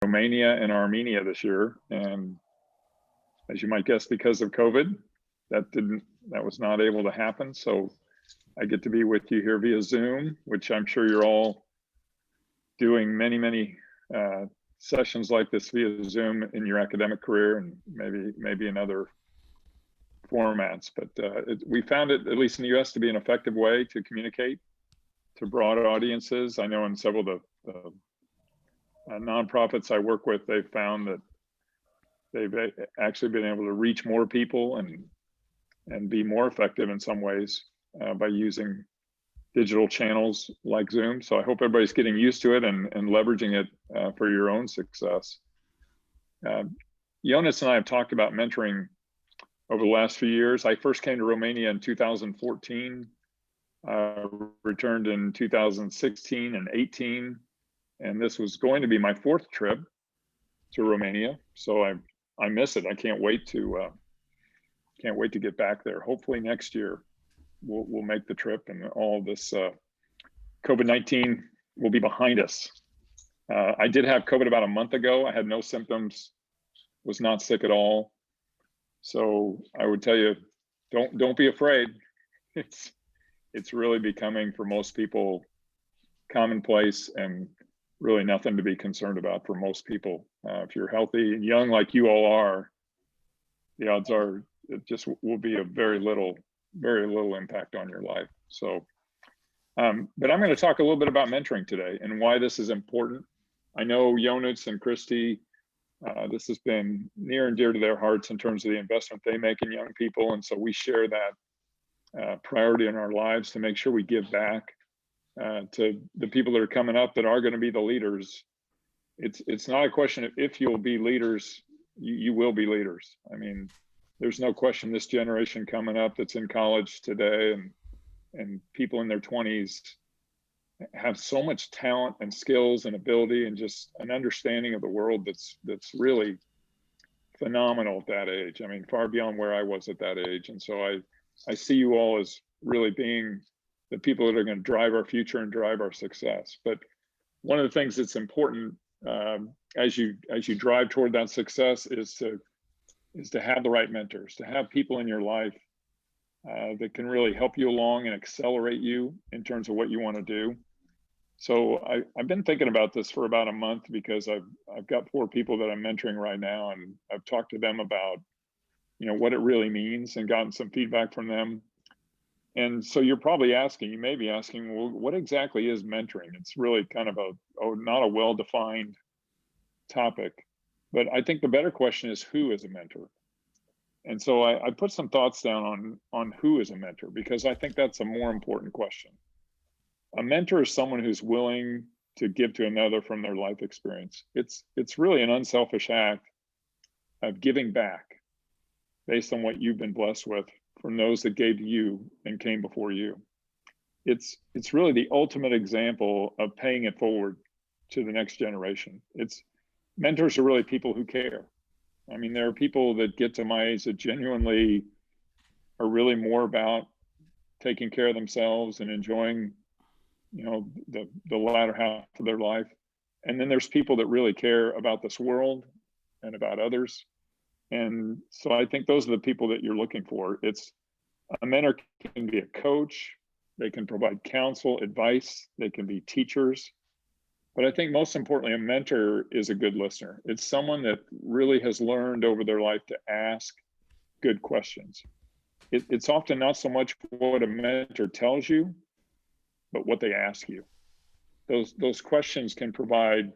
Romania and Armenia this year, and as you might guess, because of COVID, that was not able to happen. So I get to be with you here via Zoom, which I'm sure you're all doing many sessions like this via Zoom in your academic career, and maybe in other formats. But we found it, at least in the US, to be an effective way to communicate to broad audiences. I know in several of the nonprofits I work with, they've found that they've actually been able to reach more people and be more effective in some ways by using digital channels like Zoom. So I hope everybody's getting used to it and leveraging it for your own success. Jonas and I have talked about mentoring over the last few years. I first came to Romania in 2014, returned in 2016 and 18, and this was going to be my fourth trip to Romania. So I miss it. I can't wait to get back there. Hopefully next year we'll make the trip, and all this COVID-19 will be behind us. I did have COVID about a month ago. I had no symptoms, was not sick at all. So I would tell you, don't be afraid. It's really becoming, for most people, commonplace and really nothing to be concerned about for most people. If you're healthy and young like you all are, the odds are it just will be a very little impact on your life. So, but I'm going to talk a little bit about mentoring today and why this is important. I know Jonas and Christy, this has been near and dear to their hearts in terms of the investment they make in young people. And so we share that priority in our lives to make sure we give back to the people that are coming up that are going to be the leaders. It's not a question of if you'll be leaders, you will be leaders. I mean, there's no question this generation coming up that's in college today and people in their 20s have so much talent and skills and ability and just an understanding of the world that's really phenomenal at that age. I mean, far beyond where I was at that age. And so I see you all as really being the people that are going to drive our future and drive our success. But one of the things that's important as you drive toward that success is to have the right mentors, to have people in your life that can really help you along and accelerate you in terms of what you want to do. So I've been thinking about this for about a month because I've got 4 people that I'm mentoring right now, and I've talked to them about what it really means and gotten some feedback from them. And so you may be asking, well, what exactly is mentoring? It's really kind of not a well-defined topic, but I think the better question is, who is a mentor? And so I put some thoughts down on who is a mentor, because I think that's a more important question. A mentor is someone who's willing to give to another from their life experience. It's really an unselfish act of giving back based on what you've been blessed with from those that gave to you and came before you. It's really the ultimate example of paying it forward to the next generation. Mentors are really people who care. I mean, there are people that get to my age that genuinely are really more about taking care of themselves and enjoying, the latter half of their life. And then there's people that really care about this world and about others. And so I think those are the people that you're looking for. A mentor can be a coach, they can provide counsel, advice, they can be teachers. But I think most importantly, a mentor is a good listener. It's someone that really has learned over their life to ask good questions. It's often not so much what a mentor tells you, but what they ask you. Those questions can provide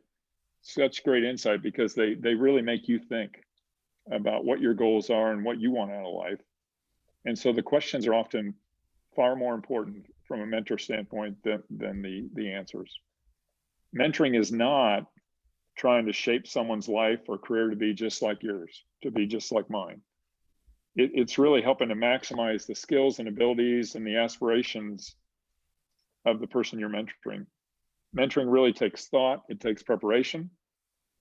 such great insight because they really make you think about what your goals are and what you want out of life. And so the questions are often far more important from a mentor standpoint than the answers. Mentoring is not trying to shape someone's life or career to be just like yours, to be just like mine. It's really helping to maximize the skills and abilities and the aspirations of the person you're mentoring. Mentoring really takes thought, it takes preparation.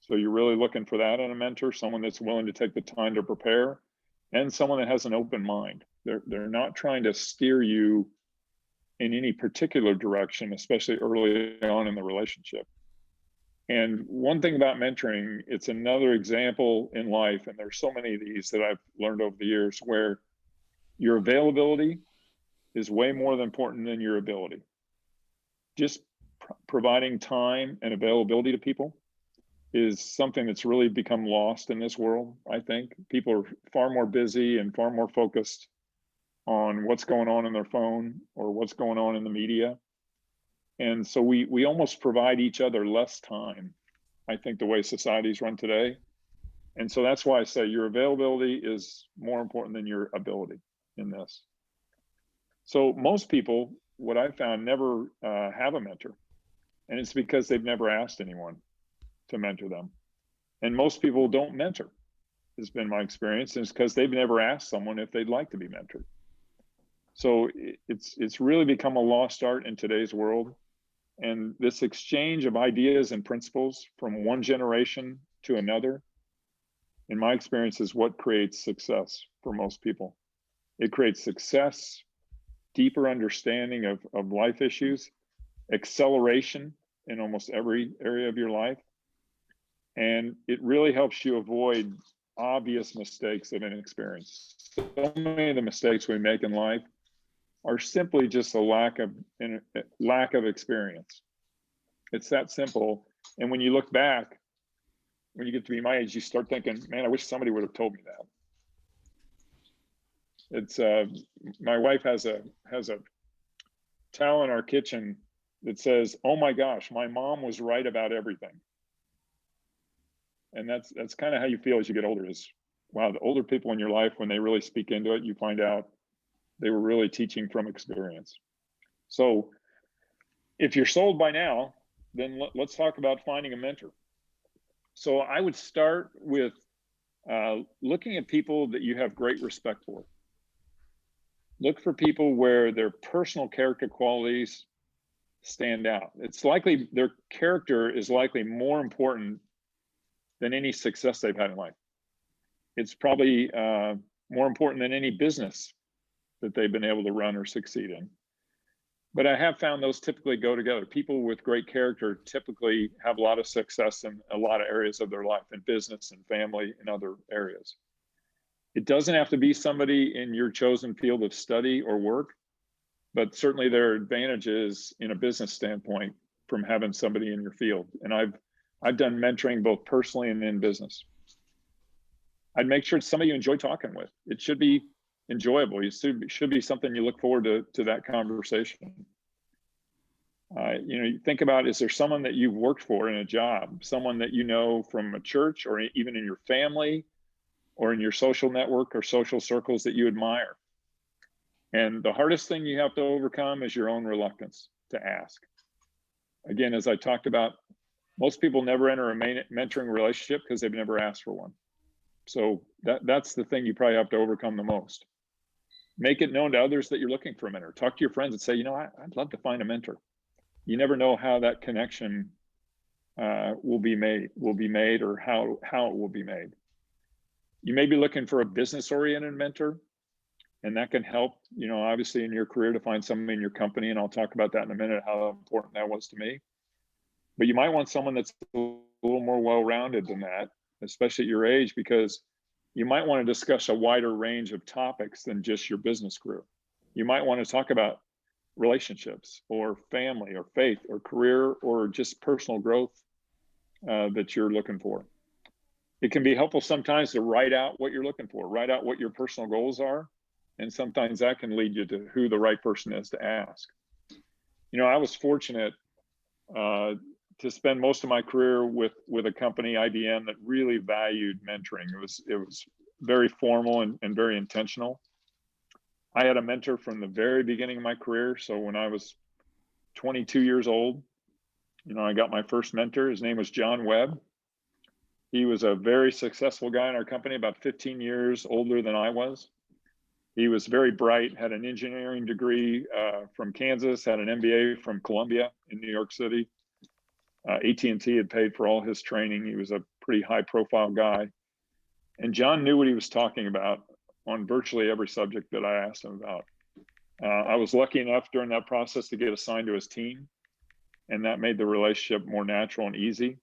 So you're really looking for that in a mentor, someone that's willing to take the time to prepare, and someone that has an open mind. They're not trying to steer you in any particular direction, especially early on in the relationship. And one thing about mentoring, it's another example in life, and there's so many of these that I've learned over the years, where your availability is way more important than your ability. Just providing time and availability to people is something that's really become lost in this world. I think people are far more busy and far more focused on what's going on in their phone or what's going on in the media. And so we almost provide each other less time, I think, the way societies run today. And so that's why I say your availability is more important than your ability in this. So most people, what I've found, never have a mentor. And it's because they've never asked anyone to mentor them. And most people don't mentor, has been my experience. And it's because they've never asked someone if they'd like to be mentored. So it's really become a lost art in today's world. And this exchange of ideas and principles from one generation to another, in my experience, is what creates success for most people. It creates success, deeper understanding of life issues, acceleration in almost every area of your life. And it really helps you avoid obvious mistakes of inexperience. So many of the mistakes we make in life are simply just a lack of experience. It's that simple. And when you look back, when you get to be my age, you start thinking, man, I wish somebody would have told me that. It's my wife has a towel in our kitchen that says, "Oh my gosh, my mom was right about everything." And that's kind of how you feel as you get older, is, wow, the older people in your life, when they really speak into it, you find out they were really teaching from experience. So if you're sold by now, then let's talk about finding a mentor. So I would start with looking at people that you have great respect for. Look for people where their personal character qualities stand out. It's likely their character is likely more important than any success they've had in life. It's probably more important than any business that they've been able to run or succeed in. But I have found those typically go together. People with great character typically have a lot of success in a lot of areas of their life, in business and family and other areas. It doesn't have to be somebody in your chosen field of study or work, but certainly there are advantages in a business standpoint from having somebody in your field. And I've done mentoring both personally and in business. I'd make sure it's somebody you enjoy talking with. It should be enjoyable. It should be something you look forward to that conversation. You think about, is there someone that you've worked for in a job, someone that you know from a church or even in your family or in your social network or social circles that you admire? And the hardest thing you have to overcome is your own reluctance to ask. Again, as I talked about, most people never enter a mentoring relationship because they've never asked for one. So that's the thing you probably have to overcome the most. Make it known to others that you're looking for a mentor. Talk to your friends and say, I'd love to find a mentor. You never know how that connection will be made, or how it will be made. You may be looking for a business-oriented mentor, and that can help, obviously in your career, to find someone in your company. And I'll talk about that in a minute, how important that was to me. But you might want someone that's a little more well-rounded than that, especially at your age, because you might want to discuss a wider range of topics than just your business career. You might want to talk about relationships or family or faith or career or just personal growth that you're looking for. It can be helpful sometimes to write out what you're looking for, write out what your personal goals are. And sometimes that can lead you to who the right person is to ask. I was fortunate to spend most of my career with a company, IBM, that really valued mentoring. It was very formal and very intentional. I had a mentor from the very beginning of my career. So when I was 22 years old, I got my first mentor. His name was John Webb. He was a very successful guy in our company, about 15 years older than I was. He was very bright, had an engineering degree from Kansas, had an MBA from Columbia in New York City. AT&T had paid for all his training. He was a pretty high profile guy. And John knew what he was talking about on virtually every subject that I asked him about. I was lucky enough during that process to get assigned to his team, and that made the relationship more natural and easy.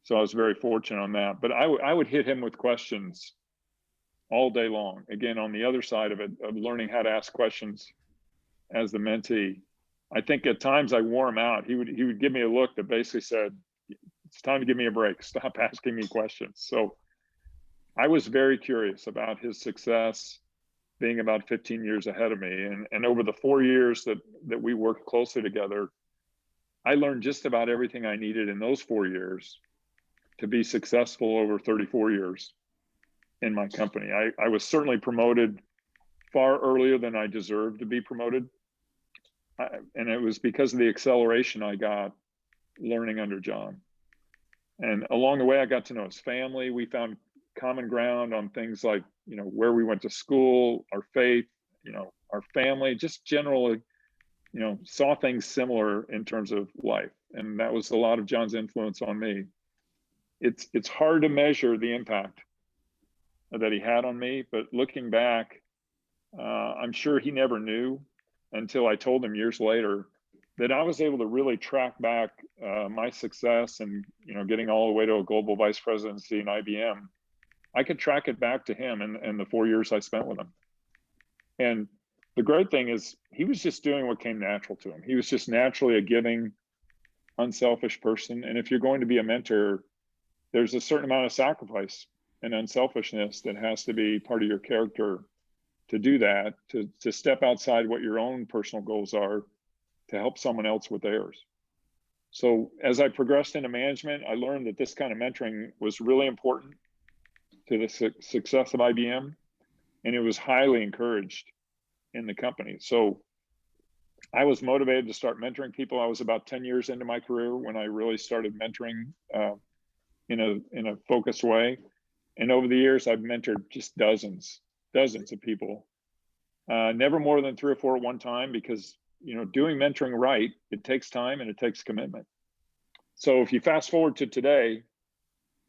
So I was very fortunate on that. But I would hit him with questions all day long. Again, on the other side of it, of learning how to ask questions as the mentee. I think at times I wore him out. He would give me a look that basically said, it's time to give me a break. Stop asking me questions. So I was very curious about his success, being about 15 years ahead of me. And over the 4 years that we worked closely together, I learned just about everything I needed in those 4 years to be successful over 34 years in my company. I was certainly promoted far earlier than I deserved to be promoted. And it was because of the acceleration I got learning under John. And along the way, I got to know his family. We found common ground on things like, where we went to school, our faith, our family, just generally, saw things similar in terms of life. And that was a lot of John's influence on me. It's hard to measure the impact that he had on me, but looking back, I'm sure he never knew until I told him years later that I was able to really track back my success and, getting all the way to a global vice presidency in IBM. I could track it back to him and the 4 years I spent with him. And the great thing is he was just doing what came natural to him. He was just naturally a giving, unselfish person. And if you're going to be a mentor, there's a certain amount of sacrifice and unselfishness that has to be part of your character to do that, to step outside what your own personal goals are to help someone else with theirs. So as I progressed into management, I learned that this kind of mentoring was really important to the success of IBM, and it was highly encouraged in the company. So I was motivated to start mentoring people. I was about 10 years into my career when I really started mentoring in a focused way. And over the years, I've mentored just dozens of people, never more than 3 or 4 at one time, because doing mentoring right, it takes time and it takes commitment. So if you fast forward to today,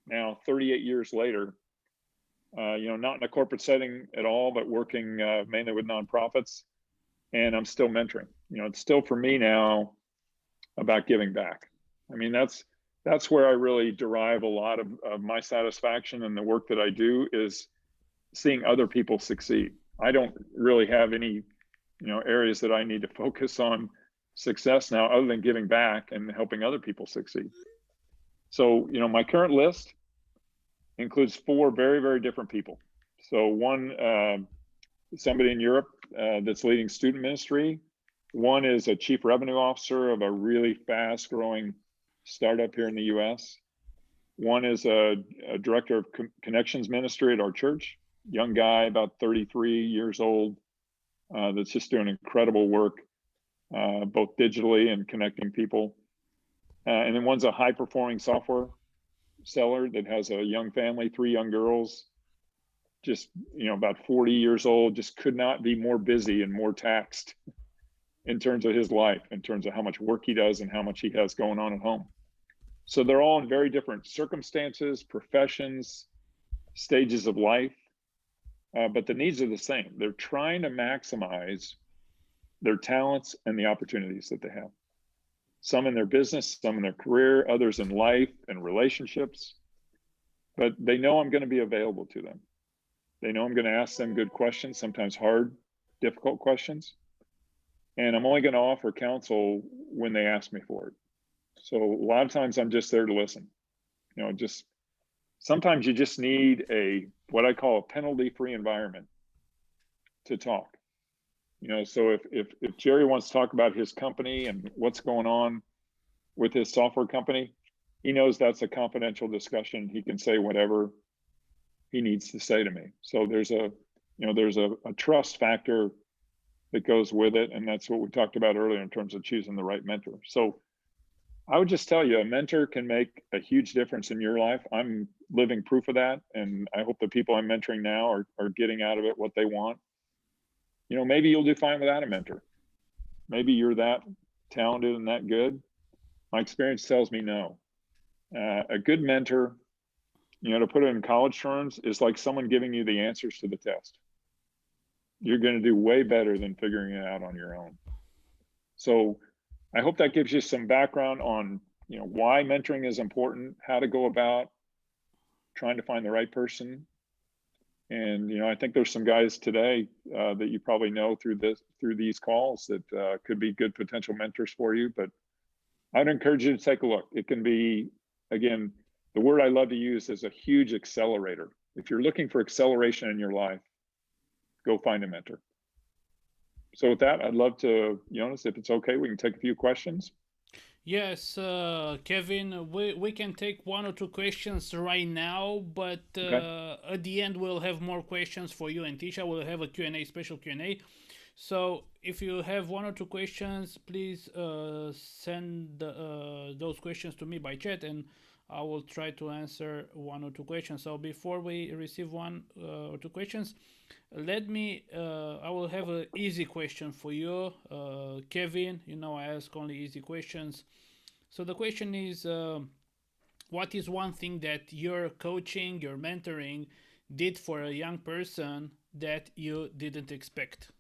now 38 years later, not in a corporate setting at all, but working mainly with nonprofits, and I'm still mentoring. It's still for me now about giving back. I mean, that's where I really derive a lot of my satisfaction in the work that I do, is seeing other people succeed. I don't really have any, areas that I need to focus on success now other than giving back and helping other people succeed. So, my current list includes 4 very, very different people. So one, somebody in Europe that's leading student ministry. One is a chief revenue officer of a really fast growing startup here in the US. One is a director of connections ministry at our church, young guy, about 33 years old, that's just doing incredible work, both digitally and connecting people. And then one's a high performing software seller that has a young family, 3 young girls, just, about 40 years old, just could not be more busy and more taxed in terms of his life, in terms of how much work he does and how much he has going on at home. So they're all in very different circumstances, professions, stages of life, but the needs are the same. They're trying to maximize their talents and the opportunities that they have. Some in their business, some in their career, others in life and relationships. But they know I'm going to be available to them. They know I'm going to ask them good questions, sometimes hard, difficult questions. And I'm only going to offer counsel when they ask me for it. So a lot of times I'm just there to listen. Sometimes you just need what I call a penalty-free environment to talk. So if Jerry wants to talk about his company and what's going on with his software company, he knows that's a confidential discussion. He can say whatever he needs to say to me. So there's a trust factor that goes with it. And that's what we talked about earlier in terms of choosing the right mentor. So I would just tell you, a mentor can make a huge difference in your life. I'm living proof of that. And I hope the people I'm mentoring now are getting out of it what they want. Maybe you'll do fine without a mentor. Maybe you're that talented and that good. My experience tells me no. A good mentor, to put it in college terms, is like someone giving you the answers to the test. You're going to do way better than figuring it out on your own. So I hope that gives you some background on why mentoring is important, how to go about trying to find the right person. And, I think there's some guys today that you probably know through these calls that could be good potential mentors for you. But I'd encourage you to take a look. It can be, again, the word I love to use is a huge accelerator. If you're looking for acceleration in your life, go find a mentor. So with that, I'd love to, Jonas, if it's okay, we can take a few questions. Yes, Kevin, we can take one or two questions right now, but at the end we'll have more questions for you and Tisha. We'll have a Q&A, special Q&A. So if you have one or two questions, please send those questions to me by chat, and I will try to answer one or two questions. So before we receive one or two questions, I will have an easy question for you, Kevin. I ask only easy questions. So the question is, what is one thing that your coaching, your mentoring did for a young person that you didn't expect?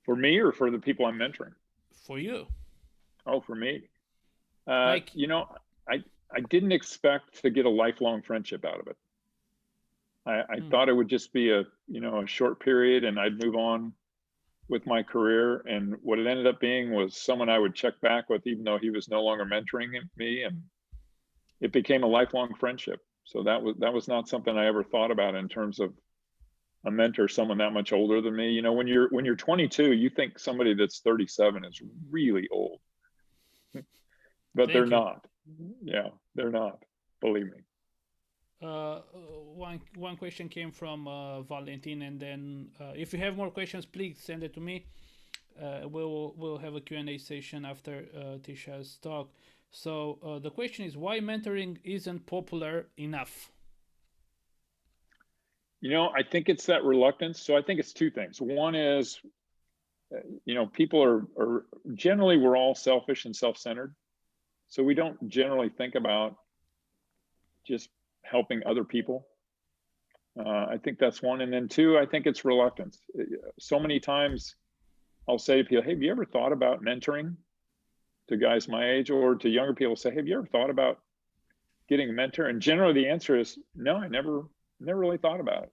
For me or for the people I'm mentoring? For you. Oh, for me. Like, I didn't expect to get a lifelong friendship out of it. I thought it would just be a short period and I'd move on with my career. And what it ended up being was someone I would check back with, even though he was no longer mentoring me, and it became a lifelong friendship. So that was not something I ever thought about in terms of a mentor, someone that much older than me. When you're 22, you think somebody that's 37 is really old, but they're not. Yeah, they're not. Believe me. One question came from Valentin, and then if you have more questions, please send it to me. We'll have a Q&A session after Tisha's talk. So the question is, why mentoring isn't popular enough? I think it's that reluctance. So I think it's two things. One is, people are generally, we're all selfish and self-centered. So we don't generally think about just helping other people. I think that's one. And then two, I think it's reluctance. So many times I'll say to people, hey, have you ever thought about mentoring? To guys my age, or to younger people, say, hey, have you ever thought about getting a mentor? And generally the answer is no, I never really thought about it.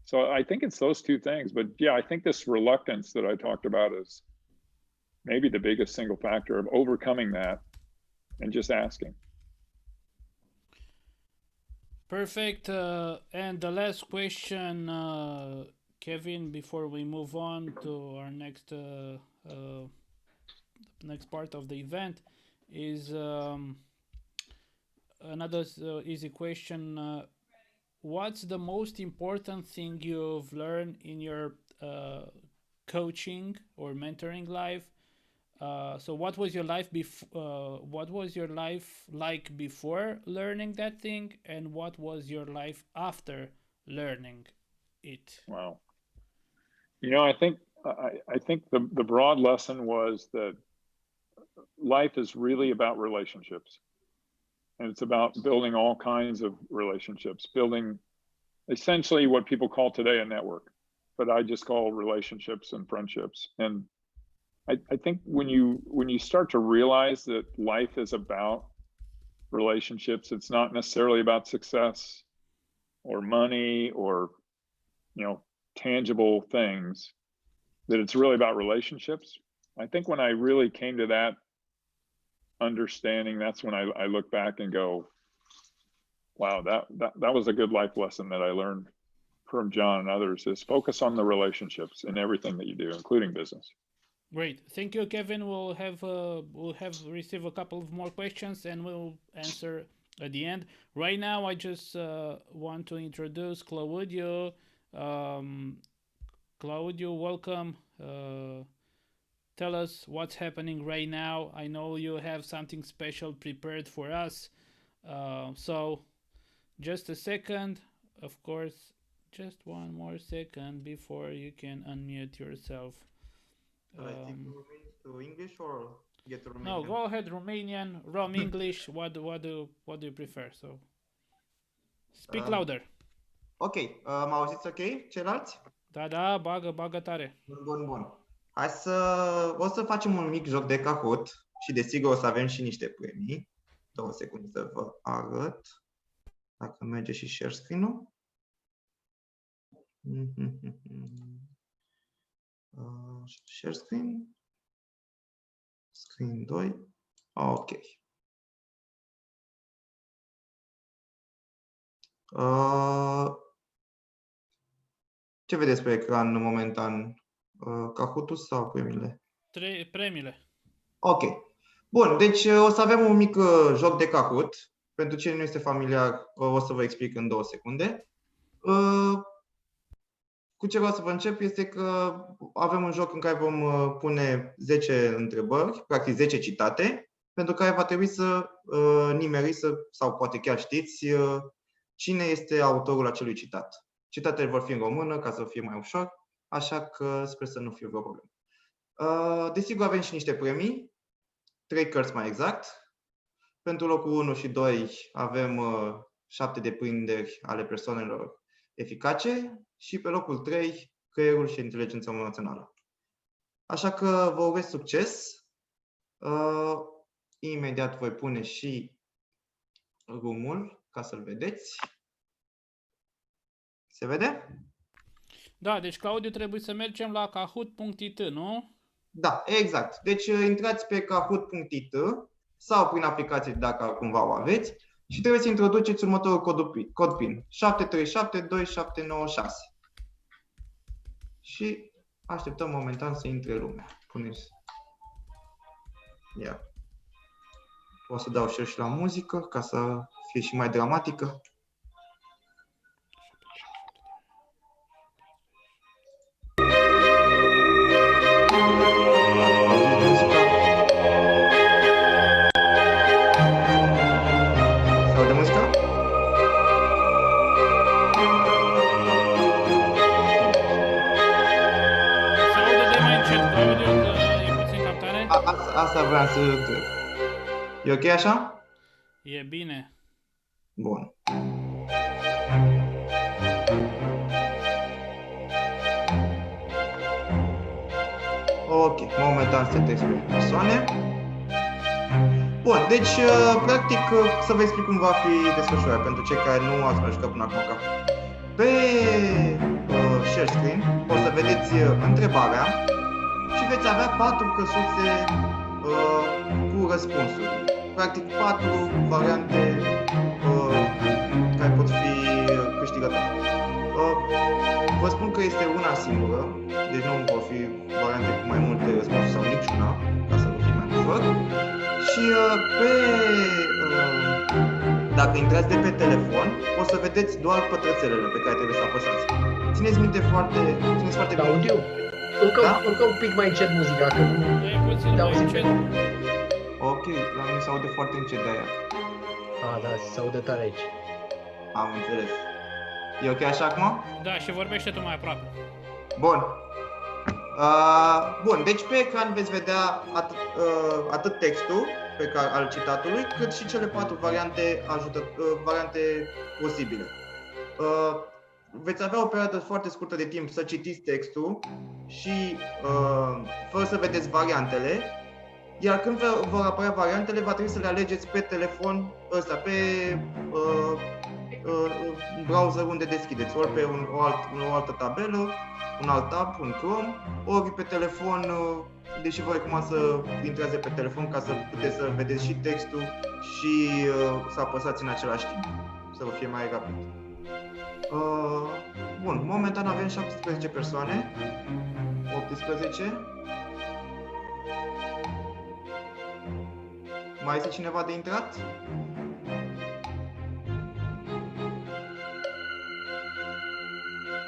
So I think it's those two things. But yeah, I think this reluctance that I talked about is maybe the biggest single factor of overcoming that and just asking. Perfect. And the last question, Kevin, before we move on to our next part of the event, is another easy question. What's the most important thing you've learned in your coaching or mentoring life? So what was your life what was your life like before learning that thing, and what was your life after learning it? Wow. I think the broad lesson was that life is really about relationships, and it's about building all kinds of relationships, building essentially what people call today a network, but I just call relationships and friendships. And I think when you start to realize that life is about relationships, it's not necessarily about success or money or tangible things, that it's really about relationships. I think when I really came to that understanding, that's when I look back and go, wow, that was a good life lesson that I learned from John and others, is focus on the relationships in everything that you do, including business. Great, thank you, Kevin. We'll have received a couple of more questions and we'll answer at the end. Right now, I just want to introduce Claudio. Claudio, welcome. Tell us what's happening right now. I know you have something special prepared for us. So just a second, of course, just one more second before you can unmute yourself. I think to English or get Romanian? No, go ahead, Romanian, Rom English. What do you prefer? So speak louder. Ok, mă auziți ok, ceilalți? Da, bagă tare. Bun. O să facem un mic joc de Kahoot și desigur o să avem și niște premii. 2 secunde să vă arăt. Dacă merge și share screen-ul. Share screen. Screen 2. Ok. Ce vedeți pe ecran momentan? Kahootul sau premiile? Premiile. Ok. Bun, deci o să avem un mic joc de Kahoot. Pentru cine nu este familiar, o să vă explic în 2 secunde. Cu ce vreau să vă încep este că avem un joc în care vom pune 10 întrebări, practic 10 citate, pentru care va trebui să nimeriți sau poate chiar știți cine este autorul acelui citat. Citatele vor fi în română ca să fie mai ușor, așa că sper să nu fie vreo problemă. Desigur avem și niște premii, 3 cărți mai exact. Pentru locul 1 și 2 avem 7 deprinderi ale persoanelor eficace și pe locul 3 creierul și inteligența emoțională. Așa că vă urez succes. Imediat voi pune și room-ul ca să-l vedeți. Se vede? Da, deci Claudiu trebuie să mergem la kahoot.it, nu? Da, exact. Deci intrați pe kahoot.it sau prin aplicație dacă cumva o aveți și trebuie să introduceți următorul cod PIN 7372796. Și așteptăm momentan să intre lumea. Puneți. Ia. O să dau și la muzică ca să fie și mai dramatică. Asta vreau să întreb. E ok așa? E bine. Bun. Ok, momentan se textul persoane. Bun, deci, practic, să vă explic cum va fi desfășurat pentru cei care nu ați mai jucat până acum. Pe share screen o să vedeți întrebarea și veți avea 4 căsuțe cu răspunsuri. Practic 4 variante care pot fi câștigătoare. Vă spun că este una singură, deci nu vor fi variante cu mai multe răspunsuri sau niciuna, ca să nu fie mai ușor. Și dacă intrați de pe telefon, o să vedeți doar pătrățelele pe care trebuie să apăsați. Țineți foarte bine. Audio? Încă un pic mai încet muzica, că nu auzi încet. Ok, la mine se aude foarte încet de aia. Da, se aude tare aici. Am înțeles. E ok așa acum? Da, și vorbește tu mai aproape. Bun. Bun, deci pe ecran veți vedea atât textul al citatului, cât și cele 4 variante posibile. Veți avea o perioadă foarte scurtă de timp să citiți textul și fără să vedeți variantele, iar când vor apărea variantele, va trebui să le alegeți pe telefon ăsta, pe browser unde deschideți, ori pe o altă tabelă, un alt tab, un Chrome, ori pe telefon, deși vă recomand să intrați pe telefon ca să puteți să vedeți și textul și să apăsați în același timp, să vă fie mai rapid. Bun, momentan avem 17 persoane, 18. Mai este cineva de intrat?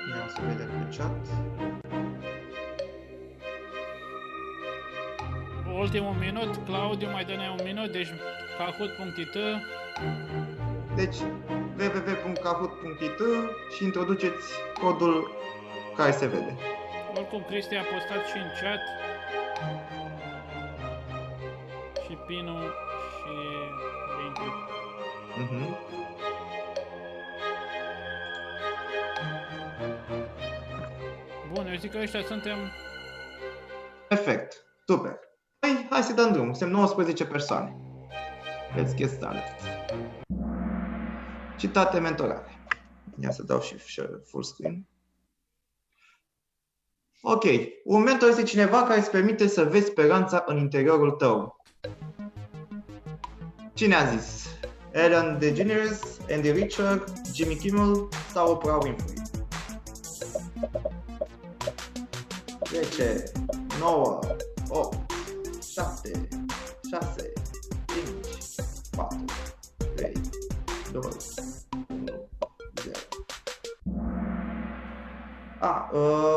Ia să vedem pe chat. Ultimul minut, Claudiu, mai dă-ne un minut, deci kahoot.it. Deci www.kahoot.it și introduceți codul care se vede. Oricum, Cristi a postat și în chat. Și pinul și linkul. Bun, eu zic că ăștia suntem. Perfect, super. Păi, hai să dăm drum. Suntem 19 persoane. Let's get started. Citate mentorale. Ia să dau și full screen. Ok. Un mentor este cineva care îți permite să vezi speranța în interiorul tău. Cine a zis? Ellen DeGeneres, Andy Richter, Jimmy Kimmel sau Oprah Winfrey? 10, 9, 8, 7, 6, 5, 4, 3, 2, 1, 0.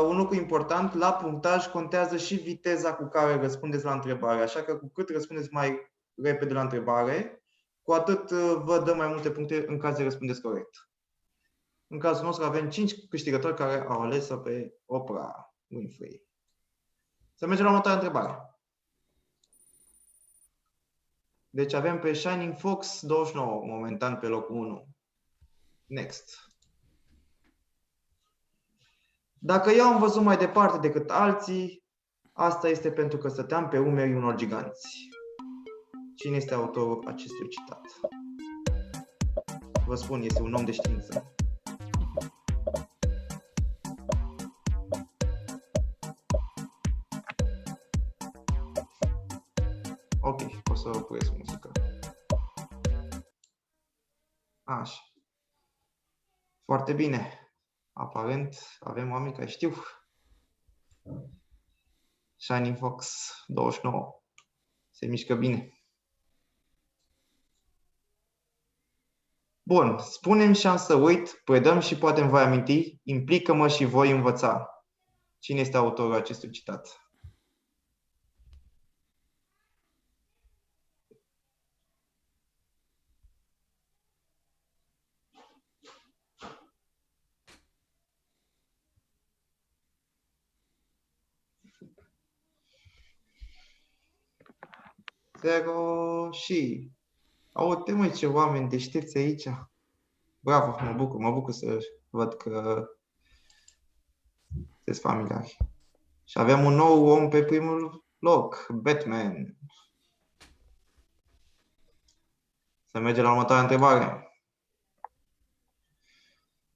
Un lucru important, la punctaj contează și viteza cu care răspundeți la întrebare. Așa că cu cât răspundeți mai repede la întrebare, cu atât vă dăm mai multe puncte în caz de răspundeți corect. În cazul nostru avem 5 câștigători care au ales-o pe Oprah Winfrey. Să mergem la următoarea întrebare. Deci avem pe Shining Fox 29, momentan pe locul 1. Next. Dacă eu am văzut mai departe decât alții, asta este pentru că stăteam pe umerii unor giganți. Cine este autorul acestui citat? Vă spun, este un om de știință. Ok, o să opresc muzica. Așa. Foarte bine. Aparent avem oameni care știu. Shining Fox 29. Se mișcă bine. Bun, spune-mi și am să uit, predăm și poate îmi voi aminti, implică-mă și voi învăța. Cine este autorul acestui citat? Zero și... Aute, măi, ce oameni deștepți aici. Bravo, mă bucur să văd că sunteți familiari. Și avem un nou om pe primul loc, Batman. Să mergem la următoarea întrebare.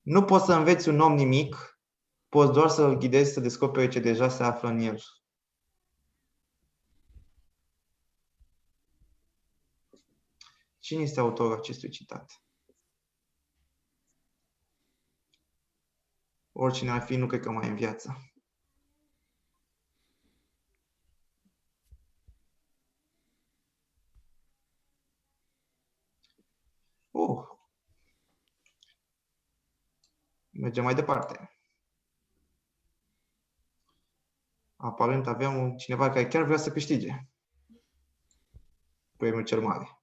Nu poți să înveți un om nimic, poți doar să îl ghidezi să descopere ce deja se află în el. Cine este autorul acestui citat? Oricine ar fi, nu cred că mai e în viață. Mergem mai departe. Aparent aveam cineva care chiar vrea să câștige premiul cel mare.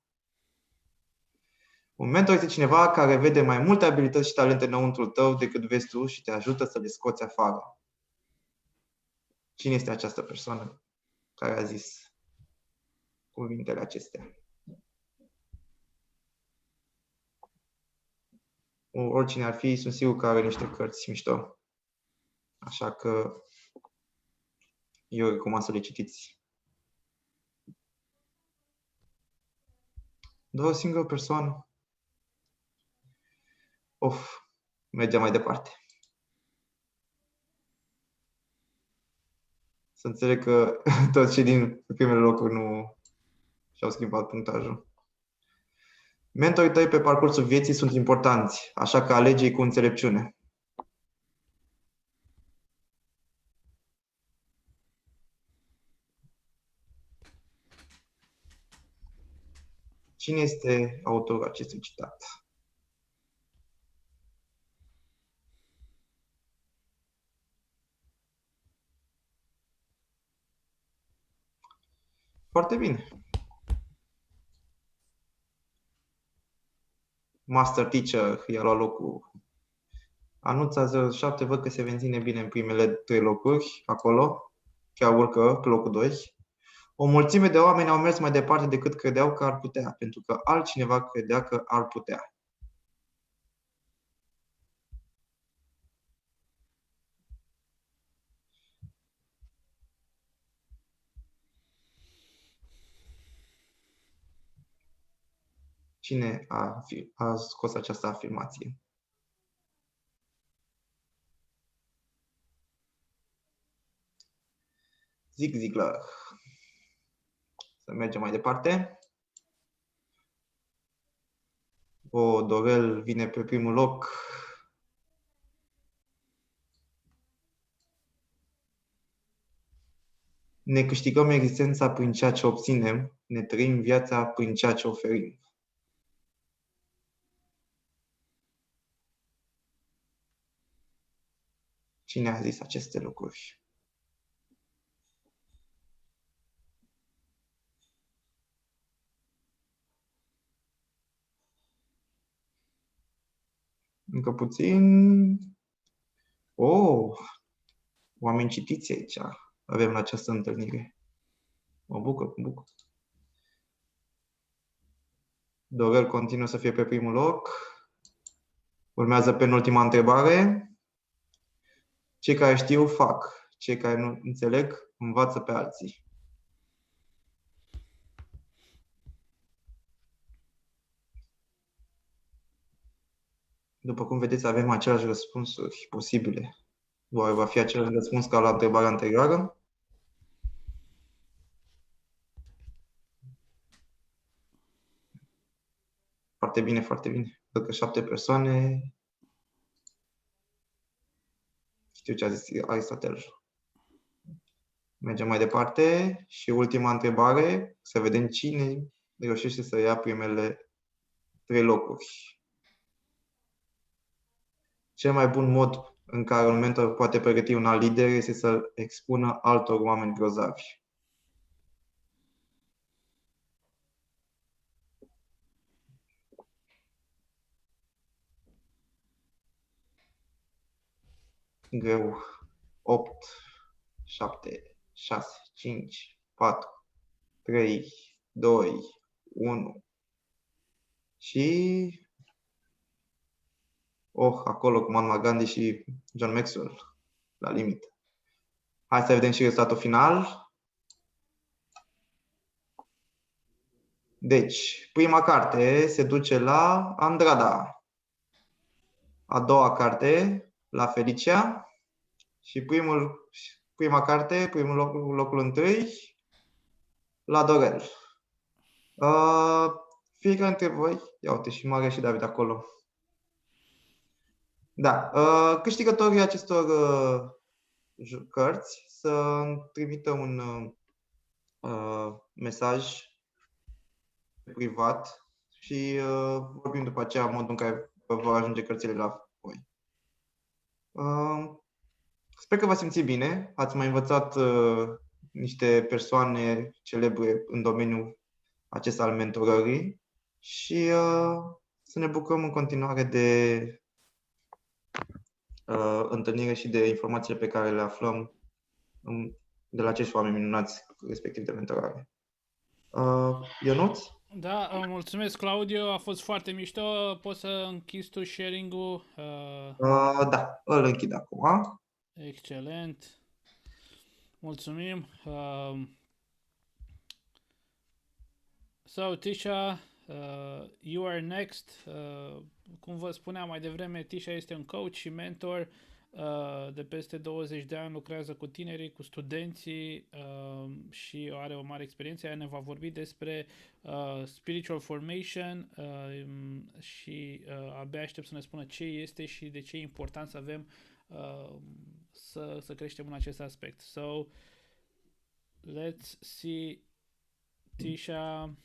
Un mentor este cineva care vede mai multe abilități și talente înăuntru tău decât vezi tu și te ajută să le scoți afară. Cine este această persoană care a zis cuvintele acestea? Oricine ar fi, sunt sigur că are niște cărți mișto. Așa că eu recomand să le citiți. Doar o singură persoană. Mergem mai departe. Să înțeleg că toți cei din primele locuri nu și-au schimbat punctajul. Mentorii tăi pe parcursul vieții sunt importanți, așa că alege-i cu înțelepciune. Cine este autorul acestui citat? Foarte bine. Master Teacher i-a luat locul. Anuța 07 văd că se menține bine în primele 3 locuri, acolo. Chiar urcă pe locul 2. O mulțime de oameni au mers mai departe decât credeau că ar putea, pentru că altcineva credea că ar putea. Cine a scos această afirmație? Zig Ziglar. Să mergem mai departe. Dorel vine pe primul loc. Ne câștigăm existența prin ceea ce obținem, ne trăim viața prin ceea ce oferim. Cine a zis aceste lucruri? Încă puțin. Oameni citiți aici. Avem la această întâlnire. Mă bucur. Dorel continuă să fie pe primul loc. Urmează penultima întrebare. Cei care știu, fac. Cei care nu înțeleg, învață pe alții. După cum vedeți, avem aceleași răspunsuri posibile. Oare va fi același răspuns ca la întrebarea anterioară? Foarte bine. Văd că 7 persoane știu ce a zis Aristotel. Mergem mai departe și ultima întrebare, să vedem cine reușește să ia primele 3 locuri. Cel mai bun mod în care un mentor poate pregăti un alt lider este să expună altor oameni grozavi. Greu. 8, 7, 6, 5, 4, 3, 2, 1. Și... acolo cu Mahatma Gandhi și John Maxwell, la limită. Hai să vedem și rezultatul final. Deci, prima carte se duce la Andrada. A doua carte la Felicia. Și prima carte, locul întâi, la Dorel. Fiecare dintre voi, ia uite, și Maria și David acolo. Da, câștigătorii acestor cărți să trimită un mesaj privat și vorbim după aceea modul în care vor ajunge cărțile la voi. Sper că v-ați simțit bine, ați mai învățat niște persoane celebre în domeniul acesta al mentorării și să ne bucurăm în continuare de întâlnire și de informațiile pe care le aflăm de la acești oameni minunați, respectiv de mentorare. Ionuț? Da, mulțumesc, Claudio, a fost foarte mișto. Poți să închizi tu sharing-ul? Da, îl închid acum. Excelent. Mulțumim. So, Tisha, you are next. Cum vă spuneam mai devreme, Tisha este un coach și mentor de peste 20 de ani, lucrează cu tinerii, cu studenții și are o mare experiență. Ea ne va vorbi despre spiritual formation și abia aștept să ne spună ce este și de ce e important să avem să creștem în acest aspect. So, let's see, Tisha,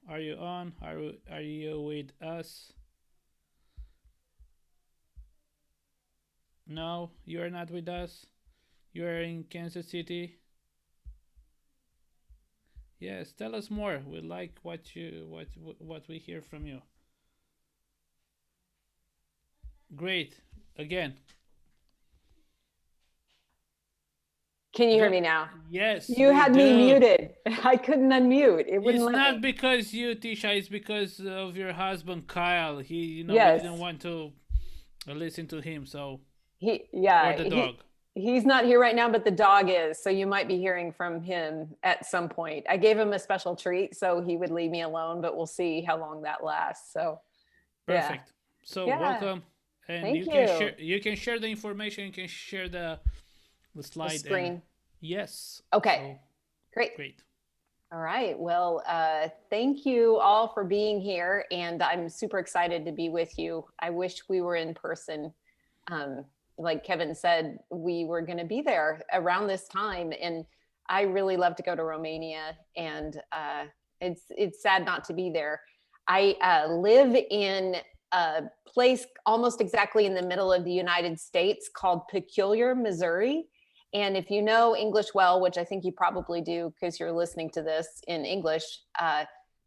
are you on? Are you with us? No, you are not with us. You are in Kansas City. Yes, tell us more. We like what we hear from you. Great. Again. Can you hear me now? Yes. You had me muted. I couldn't unmute. It wouldn't It's let not me. because you, Tisha. It's because of your husband, Kyle. He, Yes. we didn't want to listen to him. So. Yeah. Or the dog. He's not here right now, but the dog is. So you might be hearing from him at some point. I gave him a special treat so he would leave me alone, but we'll see how long that lasts. So perfect. So welcome. And Thank you can share the information, you can share the slide. The screen. And, yes. Okay. So, great. All right. Well, thank you all for being here. And I'm super excited to be with you. I wish we were in person. Like Kevin said, we were going to be there around this time. And I really love to go to Romania. And it's sad not to be there. I live in a place almost exactly in the middle of the United States called Peculiar, Missouri. And if you know English well, which I think you probably do because you're listening to this in English,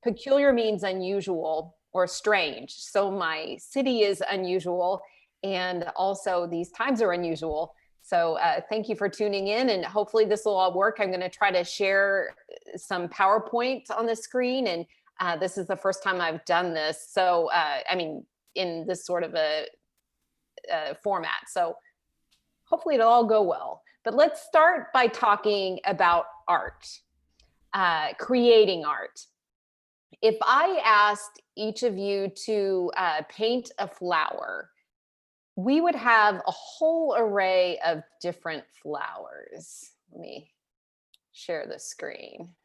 peculiar means unusual or strange. So my city is unusual, and also these times are unusual. So thank you for tuning in, and hopefully this will all work. I'm going to try to share some PowerPoint on the screen, and this is the first time I've done this. So I mean, in this sort of a format. So hopefully it'll all go well. But let's start by talking about art, creating art. If I asked each of you to paint a flower, we would have a whole array of different flowers. Let me share the screen.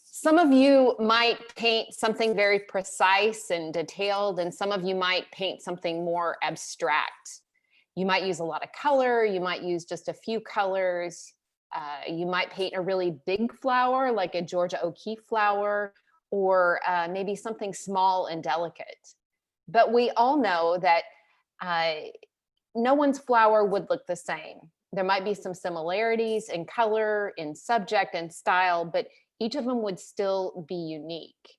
Some of you might paint something very precise and detailed, and some of you might paint something more abstract. You might use a lot of color, you might use just a few colors. You might paint a really big flower like a Georgia O'Keeffe flower, or maybe something small and delicate. But we all know that no one's flower would look the same. There might be some similarities in color, in subject and style, but each of them would still be unique.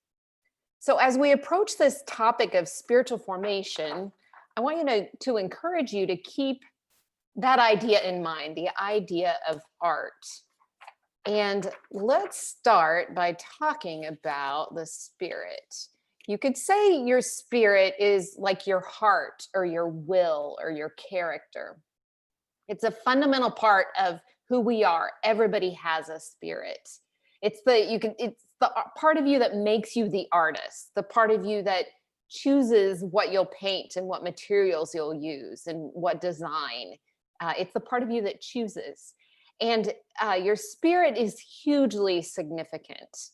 So as we approach this topic of spiritual formation, I want you to encourage you to keep that idea in mind, the idea of art. And let's start by talking about the spirit. You could say your spirit is like your heart or your will or your character. It's a fundamental part of who we are. Everybody has a spirit. It's the part of you that makes you the artist, the part of you that chooses what you'll paint and what materials you'll use and what design. It's the part of you that chooses. And your spirit is hugely significant.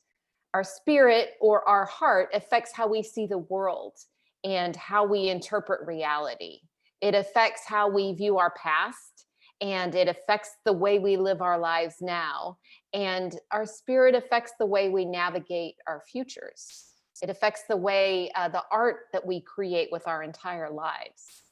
Our spirit or our heart affects how we see the world and how we interpret reality. It affects how we view our past, and it affects the way we live our lives now. And our spirit affects the way we navigate our futures. It affects the way, the art that we create with our entire lives.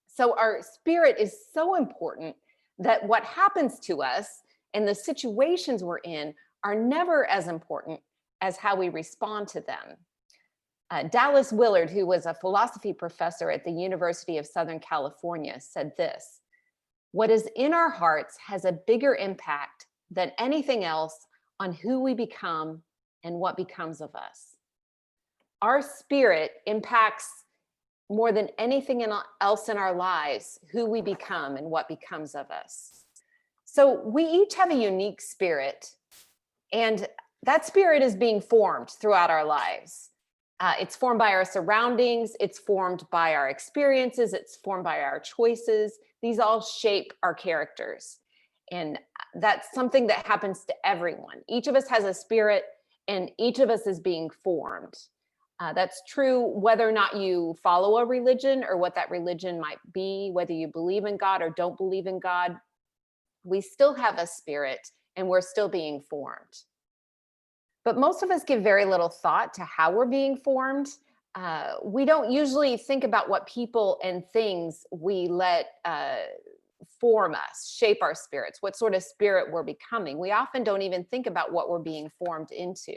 So our spirit is so important that what happens to us and the situations we're in are never as important as how we respond to them. Dallas Willard, who was a philosophy professor at the University of Southern California, said this: "What is in our hearts has a bigger impact than anything else on who we become and what becomes of us." Our spirit impacts more than anything else in our lives who we become and what becomes of us. So we each have a unique spirit, and that spirit is being formed throughout our lives. It's formed by our surroundings, it's formed by our experiences, it's formed by our choices. These all shape our characters. And that's something that happens to everyone. Each of us has a spirit, and each of us is being formed. That's true whether or not you follow a religion or what that religion might be, whether you believe in God or don't believe in God. We still have a spirit, and we're still being formed. But most of us give very little thought to how we're being formed. We don't usually think about what people and things we let form us, shape our spirits, what sort of spirit we're becoming. We often don't even think about what we're being formed into.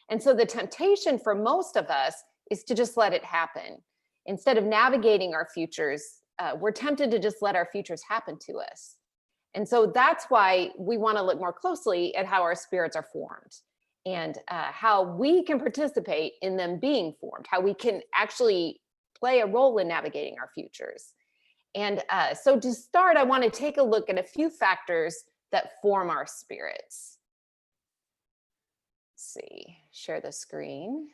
And so the temptation for most of us is to just let it happen. Instead of navigating our futures, we're tempted to just let our futures happen to us. And so that's why we want to look more closely at how our spirits are formed, and how we can participate in them being formed, how we can actually play a role in navigating our futures. And so to start, I want to take a look at a few factors that form our spirits. Let's see, share the screen.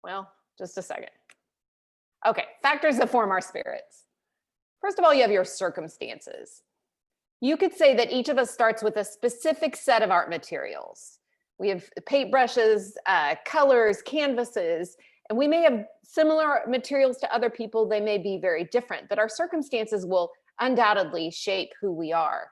Well, just a second. Okay, factors that form our spirits. First of all, you have your circumstances. You could say that each of us starts with a specific set of art materials. We have paintbrushes, colors, canvases, and we may have similar materials to other people. They may be very different, but our circumstances will undoubtedly shape who we are.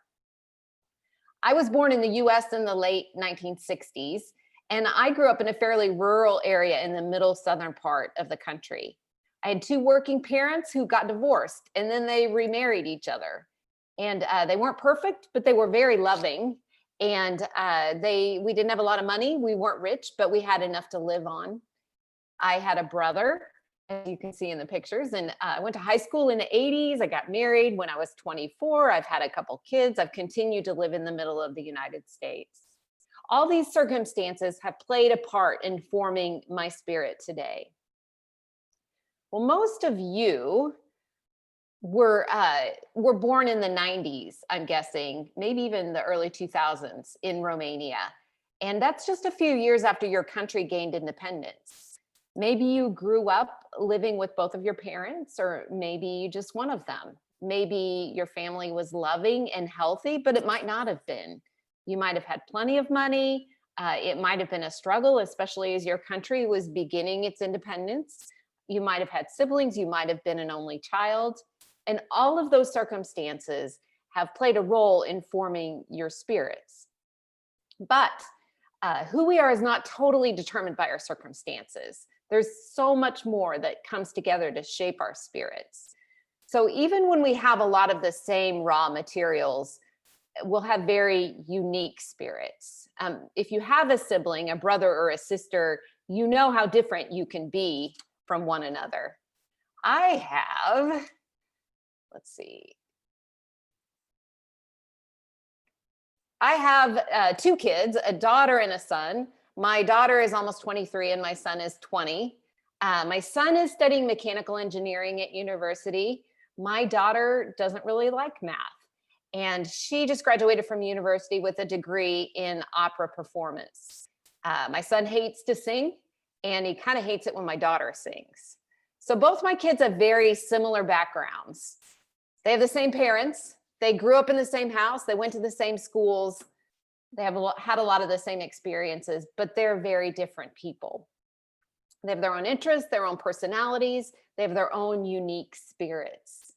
I was born in the US in the late 1960s, and I grew up in a fairly rural area in the middle southern part of the country. I had two working parents who got divorced, and then they remarried each other. And they weren't perfect, but they were very loving. And we didn't have a lot of money. We weren't rich, but we had enough to live on. I had a brother, as you can see in the pictures, and I went to high school in the 80s. I got married when I was 24. I've had a couple kids. I've continued to live in the middle of the United States. All these circumstances have played a part in forming my spirit today. Well, most of you were born in the 90s, I'm guessing, maybe even the early 2000s in Romania. And that's just a few years after your country gained independence. Maybe you grew up living with both of your parents, or maybe just one of them. Maybe your family was loving and healthy, but it might not have been. You might have had plenty of money. It might have been a struggle, especially as your country was beginning its independence. You might have had siblings. You might have been an only child. And all of those circumstances have played a role in forming your spirits. But who we are is not totally determined by our circumstances. There's so much more that comes together to shape our spirits. So even when we have a lot of the same raw materials, we'll have very unique spirits. If you have a sibling, a brother or a sister, you know how different you can be from one another. I have, let's see. I have two kids, a daughter and a son. My daughter is almost 23 and my son is 20. My son is studying mechanical engineering at university. My daughter doesn't really like math. And she just graduated from university with a degree in opera performance. My son hates to sing, and he kind of hates it when my daughter sings. So both my kids have very similar backgrounds. They have the same parents. They grew up in the same house. They went to the same schools. They have had a lot of the same experiences, but they're very different people. They have their own interests, their own personalities. They have their own unique spirits.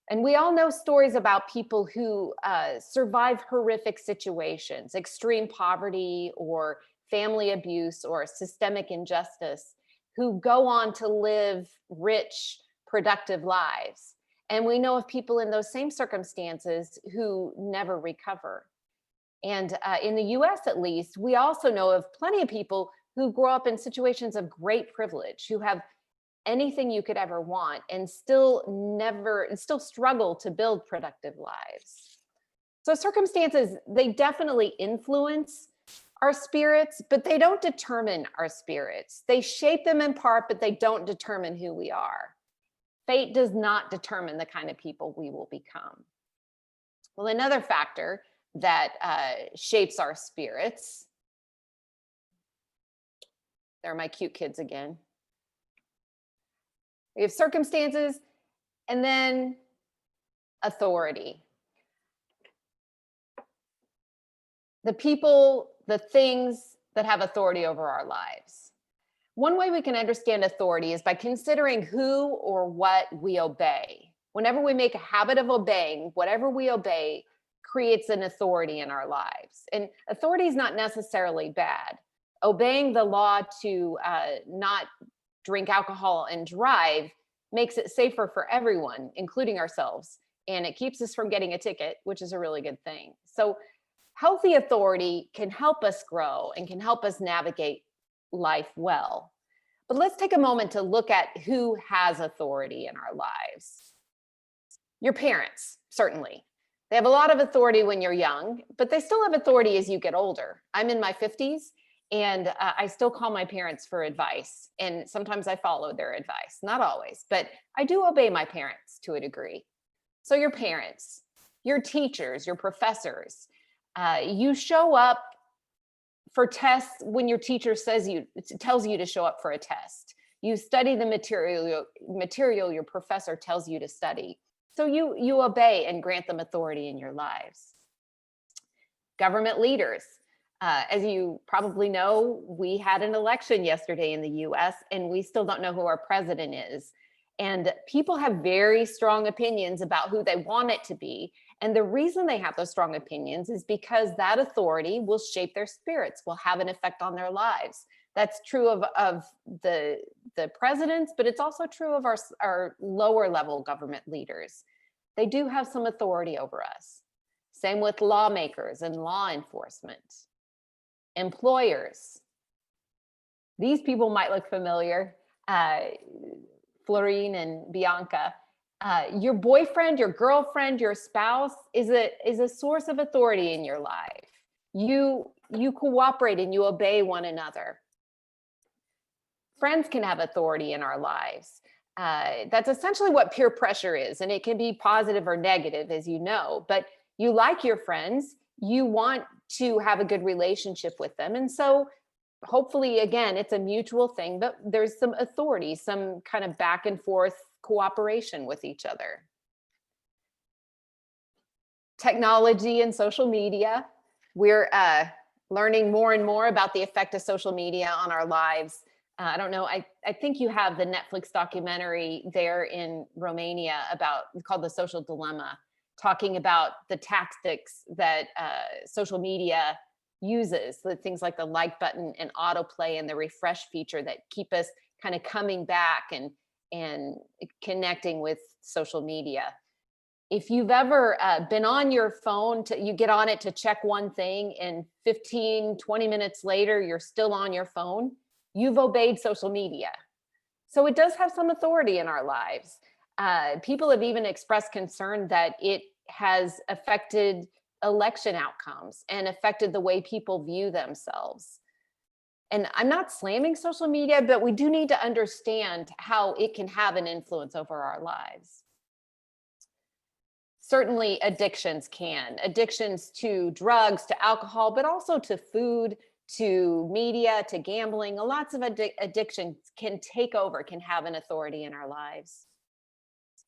And we all know stories about people who survive horrific situations, extreme poverty or family abuse or systemic injustice, who go on to live rich, productive lives. And we know of people in those same circumstances who never recover. And in the US, at least, we also know of plenty of people who grow up in situations of great privilege, who have anything you could ever want and still struggle to build productive lives. So circumstances, they definitely influence our spirits, but they don't determine our spirits. They shape them in part, but they don't determine who we are. Fate does not determine the kind of people we will become. Well, another factor that shapes our spirits, there are my cute kids again. We have circumstances and then authority. The people, the things that have authority over our lives. One way we can understand authority is by considering who or what we obey. Whenever we make a habit of obeying, whatever we obey creates an authority in our lives. And authority is not necessarily bad. Obeying the law to not drink alcohol and drive makes it safer for everyone, including ourselves. And it keeps us from getting a ticket, which is a really good thing. So healthy authority can help us grow and can help us navigate life well. But let's take a moment to look at who has authority in our lives. Your parents, certainly. They have a lot of authority when you're young, but they still have authority as you get older. I'm in my 50s, And I still call my parents for advice. And sometimes I follow their advice, not always, but I do obey my parents to a degree. So your parents, your teachers, your professors, you show up for tests when your teacher tells you to show up for a test. You study the material your professor tells you to study. So you obey and grant them authority in your lives. Government leaders. As you probably know, we had an election yesterday in the US, and we still don't know who our president is. And people have very strong opinions about who they want it to be. And the reason they have those strong opinions is because that authority will shape their spirits, will have an effect on their lives. That's true of the presidents, but it's also true of our lower level government leaders. They do have some authority over us. Same with lawmakers and law enforcement. Employers. These people might look familiar. Florine and Bianca. Your boyfriend, your girlfriend, your spouse is a source of authority in your life. You cooperate and you obey one another. Friends can have authority in our lives. That's essentially what peer pressure is, and it can be positive or negative, as you know, but you like your friends, you want to have a good relationship with them. And so hopefully, again, it's a mutual thing, but there's some authority, some kind of back and forth cooperation with each other. Technology and social media. We're learning more and more about the effect of social media on our lives. I don't know, I think you have the Netflix documentary there in Romania called The Social Dilemma, talking about the tactics that social media uses, the things like the like button and autoplay and the refresh feature that keep us kind of coming back and connecting with social media. If you've ever been on your phone, you get on it to check one thing, and 15, 20 minutes later, you're still on your phone, you've obeyed social media. So it does have some authority in our lives. People have even expressed concern that it has affected election outcomes and affected the way people view themselves. And I'm not slamming social media, but we do need to understand how it can have an influence over our lives. Certainly addictions to drugs, to alcohol, but also to food, to media, to gambling. Lots of addictions can take over, can have an authority in our lives.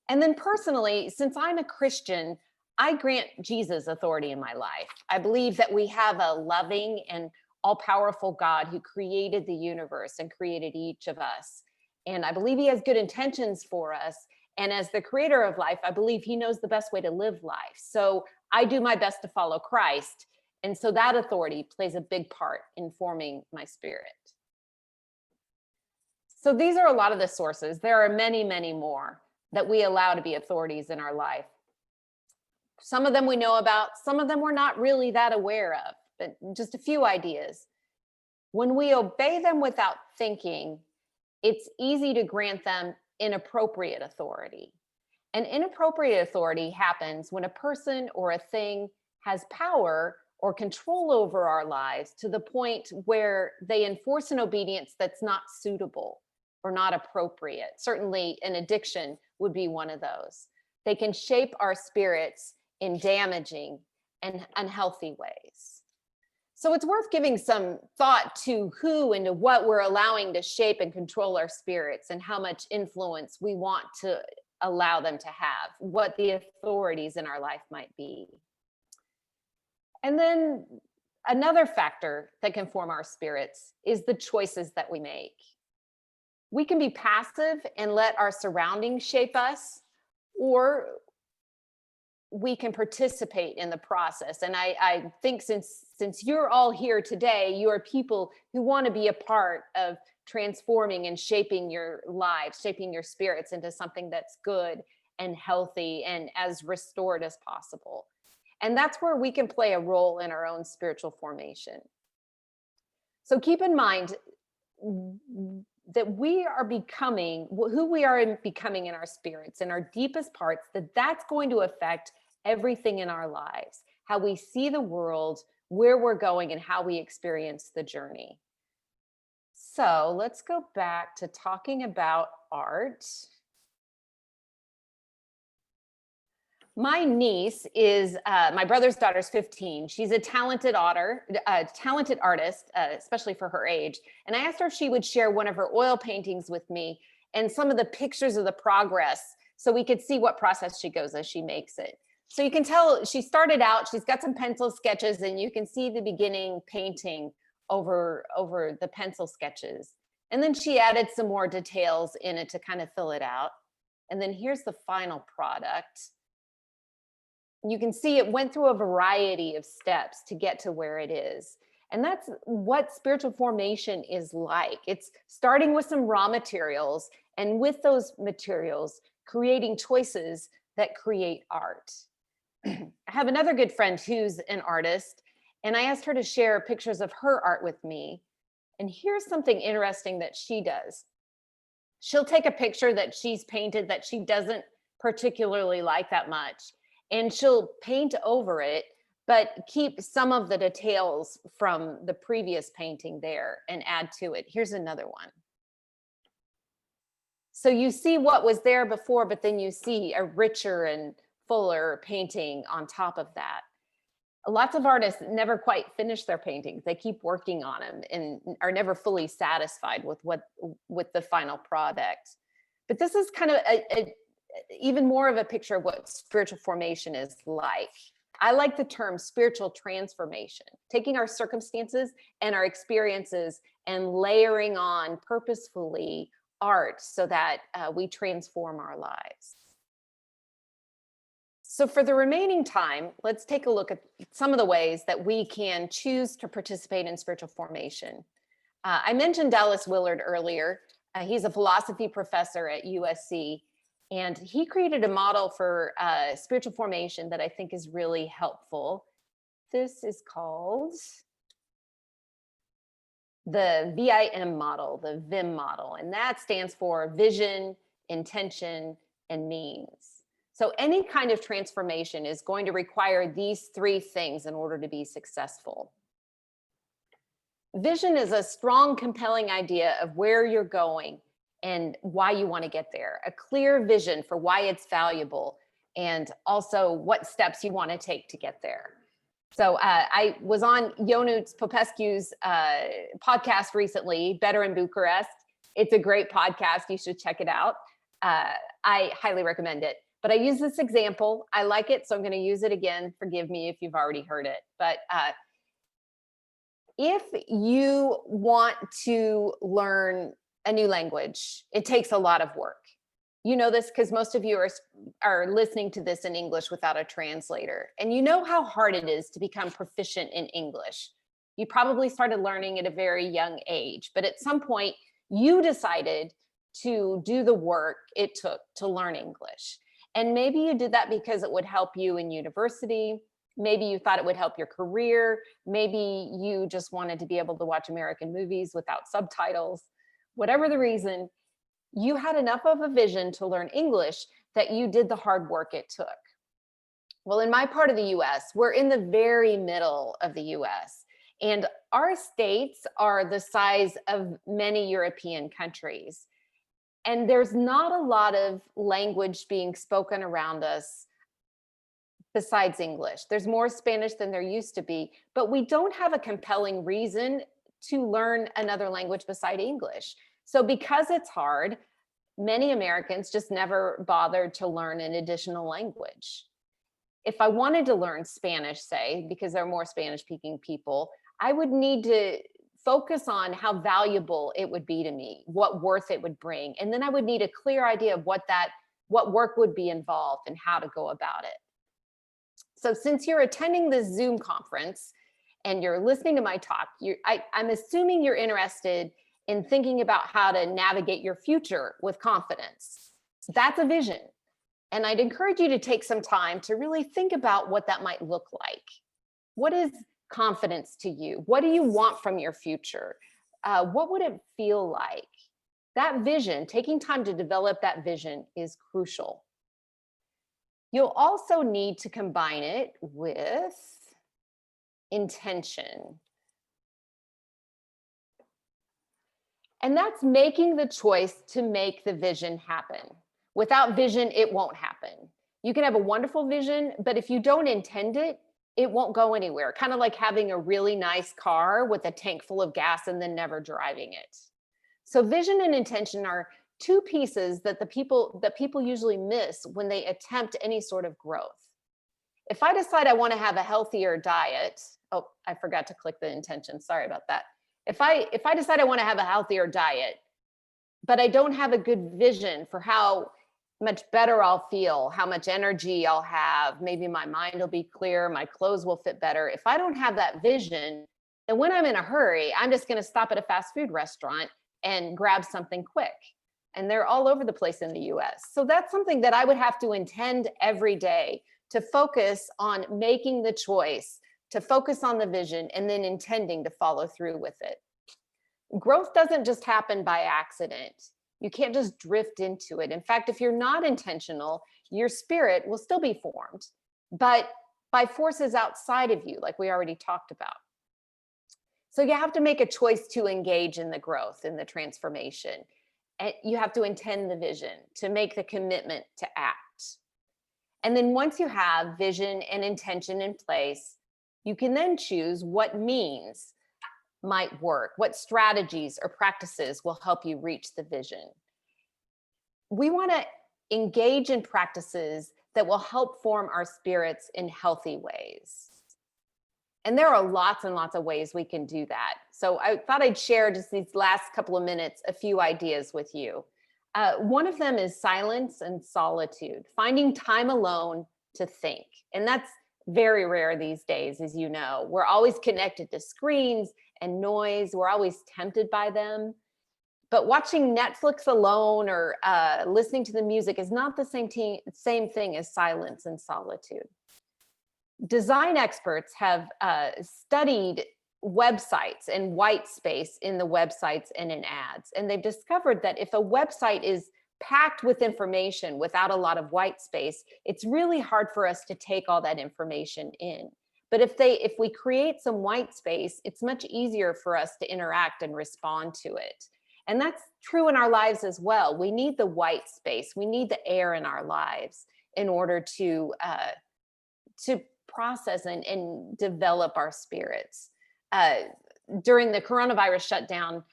And then personally, since I'm a Christian, I grant Jesus authority in my life. I believe that we have a loving and all-powerful God who created the universe and created each of us. And I believe he has good intentions for us. And as the creator of life, I believe he knows the best way to live life. So I do my best to follow Christ. And so that authority plays a big part in forming my spirit. So these are a lot of the sources. There are many, many more that we allow to be authorities in our life. Some of them we know about, some of them we're not really that aware of, but just a few ideas. When we obey them without thinking, it's easy to grant them inappropriate authority. And inappropriate authority happens when a person or a thing has power or control over our lives to the point where they enforce an obedience that's not suitable or not appropriate. Certainly an addiction would be one of those. They can shape our spirits in damaging and unhealthy ways. So it's worth giving some thought to who and to what we're allowing to shape and control our spirits, and how much influence we want to allow them to have, what the authorities in our life might be. And then another factor that can form our spirits is the choices that we make. We can be passive and let our surroundings shape us, or we can participate in the process. And I think since you're all here today, you are people who want to be a part of transforming and shaping your lives, shaping your spirits into something that's good and healthy and as restored as possible. And that's where we can play a role in our own spiritual formation. So keep in mind that we are becoming who we are becoming in our spirits, in our deepest parts, that's going to affect everything in our lives, how we see the world, where we're going, and how we experience the journey. So let's go back to talking about art. My niece is, my brother's daughter's 15. She's a talented artist, especially for her age. And I asked her if she would share one of her oil paintings with me and some of the pictures of the progress so we could see what process she goes as she makes it. So you can tell she started out, she's got some pencil sketches and you can see the beginning painting over the pencil sketches. And then she added some more details in it to kind of fill it out. And then here's the final product. You can see it went through a variety of steps to get to where it is. And that's what spiritual formation is like. It's starting with some raw materials, and with those materials, creating choices that create art. I have another good friend who's an artist, and I asked her to share pictures of her art with me. And here's something interesting that she does. She'll take a picture that she's painted that she doesn't particularly like that much, and she'll paint over it, but keep some of the details from the previous painting there and add to it. Here's another one. So you see what was there before, but then you see a richer and fuller painting on top of that. Lots of artists never quite finish their paintings. They keep working on them and are never fully satisfied with the final product. But this is kind of even more of a picture of what spiritual formation is like. I like the term spiritual transformation, taking our circumstances and our experiences and layering on purposefully art so that we transform our lives. So for the remaining time, let's take a look at some of the ways that we can choose to participate in spiritual formation. I mentioned Dallas Willard earlier. He's a philosophy professor at USC, and he created a model for spiritual formation that I think is really helpful. This is called the VIM model, the VIM model, and that stands for vision, intention, and means. So any kind of transformation is going to require these three things in order to be successful. Vision is a strong, compelling idea of where you're going and why you want to get there. A clear vision for why it's valuable and also what steps you want to take to get there. So I was on Ionuț Popescu's podcast recently, Better in Bucharest. It's a great podcast. You should check it out. I highly recommend it. But I use this example. I like it, so I'm going to use it again. Forgive me if you've already heard it. But if you want to learn a new language, it takes a lot of work. You know this because most of you are listening to this in English without a translator. And you know how hard it is to become proficient in English. You probably started learning at a very young age, but at some point you decided to do the work it took to learn English. And maybe you did that because it would help you in university. Maybe you thought it would help your career. Maybe you just wanted to be able to watch American movies without subtitles. Whatever the reason, you had enough of a vision to learn English that you did the hard work it took. Well, in my part of the US, we're in the very middle of the US, and our states are the size of many European countries. And there's not a lot of language being spoken around us besides English. There's more Spanish than there used to be, but we don't have a compelling reason to learn another language beside English. So because it's hard, many Americans just never bothered to learn an additional language. If I wanted to learn Spanish, say, because there are more Spanish-speaking people, I would need to focus on how valuable it would be to me, what worth it would bring. And then I would need a clear idea of what work would be involved and how to go about it. So since you're attending this Zoom conference and you're listening to my talk, I'm assuming you're interested in thinking about how to navigate your future with confidence. That's a vision. And I'd encourage you to take some time to really think about what that might look like. What is confidence to you? What do you want from your future? What would it feel like? That vision, taking time to develop that vision is crucial. You'll also need to combine it with intention. And that's making the choice to make the vision happen. Without vision, it won't happen. You can have a wonderful vision, but if you don't intend it, it won't go anywhere. Kind of like having a really nice car with a tank full of gas and then never driving it. So vision and intention are two pieces that people usually miss when they attempt any sort of growth. If I decide I want to have a healthier diet, oh, I forgot to click the intention. Sorry about that. If I decide I want to have a healthier diet, but I don't have a good vision for how much better I'll feel, how much energy I'll have, maybe my mind will be clear, my clothes will fit better. If I don't have that vision, then when I'm in a hurry, I'm just going to stop at a fast food restaurant and grab something quick. And they're all over the place in the US. So that's something that I would have to intend every day, to focus on making the choice, to focus on the vision, and then intending to follow through with it. Growth doesn't just happen by accident. You can't just drift into it. In fact, if you're not intentional, your spirit will still be formed, but by forces outside of you, like we already talked about. So you have to make a choice to engage in the growth, in the transformation. And you have to intend the vision, to make the commitment to act. And then once you have vision and intention in place, you can then choose what means might work, what strategies or practices will help you reach the vision. We want to engage in practices that will help form our spirits in healthy ways. And there are lots and lots of ways we can do that. So I thought I'd share just these last couple of minutes, a few ideas with you. One of them is silence and solitude, finding time alone to think. And that's very rare these days, as you know. We're always connected to screens and noise. We're always tempted by them. But watching Netflix alone or listening to the music is not the same thing as silence and solitude. Design experts have studied websites and white space in the websites and in ads. And they've discovered that if a website is packed with information without a lot of white space, it's really hard for us to take all that information in. But if we create some white space, it's much easier for us to interact and respond to it. And that's true in our lives as well. We need the white space. We need the air in our lives in order to process and develop our spirits. During the coronavirus shutdown,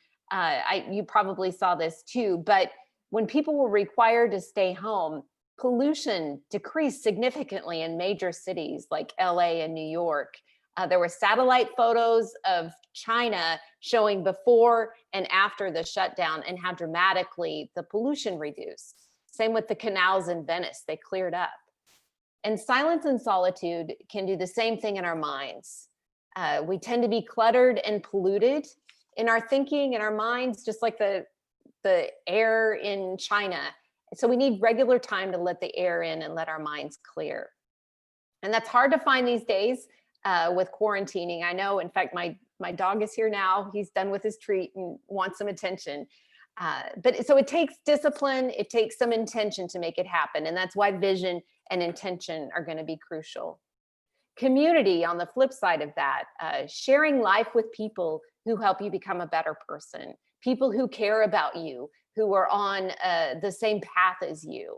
you probably saw this too, but when people were required to stay home, pollution decreased significantly in major cities like LA and New York. There were satellite photos of China showing before and after the shutdown and how dramatically the pollution reduced. Same with the canals in Venice, they cleared up. And silence and solitude can do the same thing in our minds. We tend to be cluttered and polluted in our thinking and our minds, just like the air in China. So we need regular time to let the air in and let our minds clear. And that's hard to find these days with quarantining. I know, in fact, my dog is here now. He's done with his treat and wants some attention. But so it takes discipline, it takes some intention to make it happen. And that's why vision and intention are going to be crucial. Community, on the flip side of that, sharing life with people who help you become a better person, people who care about you, who are on the same path as you.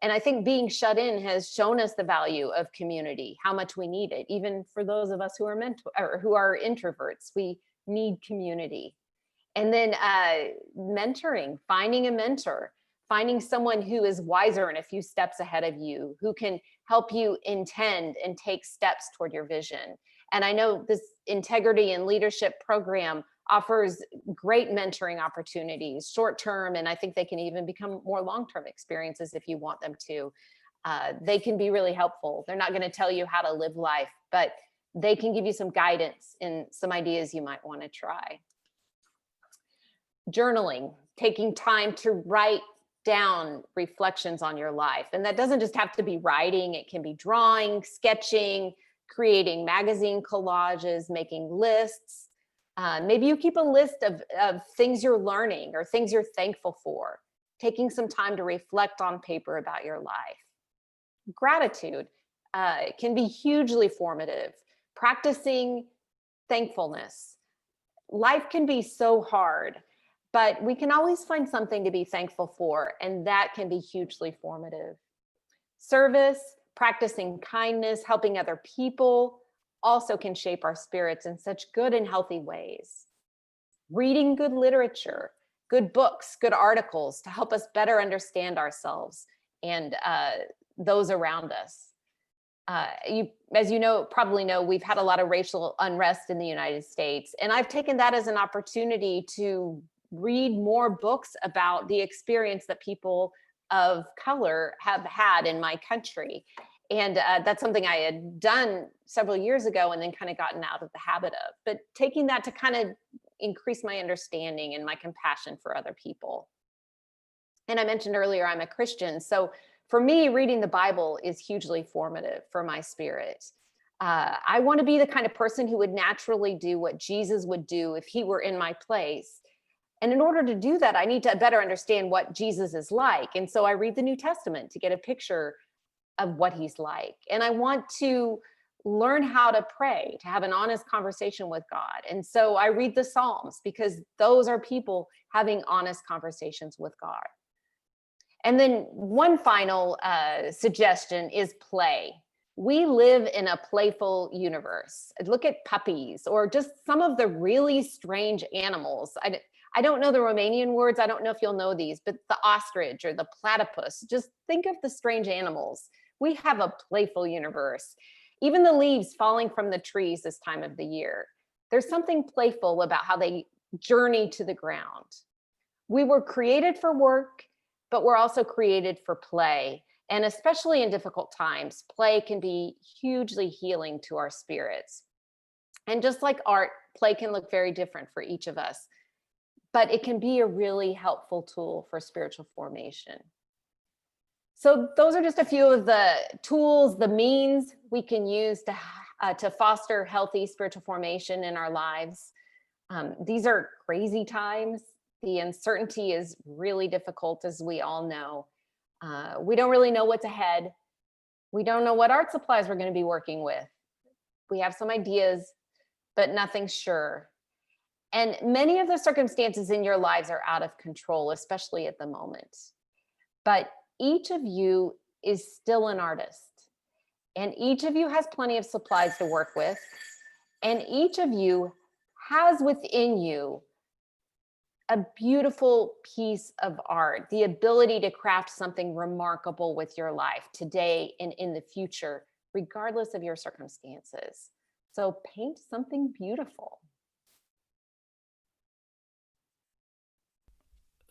And I think being shut in has shown us the value of community, how much we need it. Even for those of us who are introverts, we need community. And then mentoring, finding a mentor, finding someone who is wiser and a few steps ahead of you, who can help you intend and take steps toward your vision. And I know this Integrity and Leadership program offers great mentoring opportunities, short-term, and I think they can even become more long-term experiences if you want them to. They can be really helpful. They're not going to tell you how to live life, but they can give you some guidance and some ideas you might want to try. Journaling, taking time to write down reflections on your life. And that doesn't just have to be writing. It can be drawing, sketching, creating magazine collages, making lists. Maybe you keep a list of things you're learning or things you're thankful for, taking some time to reflect on paper about your life. Gratitude can be hugely formative. Practicing thankfulness. Life can be so hard, but we can always find something to be thankful for, and that can be hugely formative. Service, practicing kindness, helping other people also can shape our spirits in such good and healthy ways. Reading good literature, good books, good articles to help us better understand ourselves and those around us. As you know, probably know, we've had a lot of racial unrest in the United States, and I've taken that as an opportunity to read more books about the experience that people of color have had in my country. And that's something I had done several years ago and then kind of gotten out of the habit of, but taking that to kind of increase my understanding and my compassion for other people. And I mentioned earlier, I'm a Christian. So for me, reading the Bible is hugely formative for my spirit. I want to be the kind of person who would naturally do what Jesus would do if he were in my place. And in order to do that, I need to better understand what Jesus is like. And so I read the New Testament to get a picture of what he's like. And I want to learn how to pray, to have an honest conversation with God. And so I read the Psalms because those are people having honest conversations with God. And then one final suggestion is play. We live in a playful universe. Look at puppies or just some of the really strange animals. I don't know the Romanian words. I don't know if you'll know these, but the ostrich or the platypus, just think of the strange animals. We have a playful universe. Even the leaves falling from the trees this time of the year. There's something playful about how they journey to the ground. We were created for work, but we're also created for play. And especially in difficult times, play can be hugely healing to our spirits. And just like art, play can look very different for each of us, but it can be a really helpful tool for spiritual formation. So those are just a few of the tools, the means we can use to foster healthy spiritual formation in our lives. These are crazy times. The uncertainty is really difficult, as we all know. We don't really know what's ahead. We don't know what art supplies we're going to be working with. We have some ideas, but nothing's sure. And many of the circumstances in your lives are out of control, especially at the moment. But each of you is still an artist, and each of you has plenty of supplies to work with, and each of you has within you a beautiful piece of art, the ability to craft something remarkable with your life today and in the future, regardless of your circumstances. So paint something beautiful.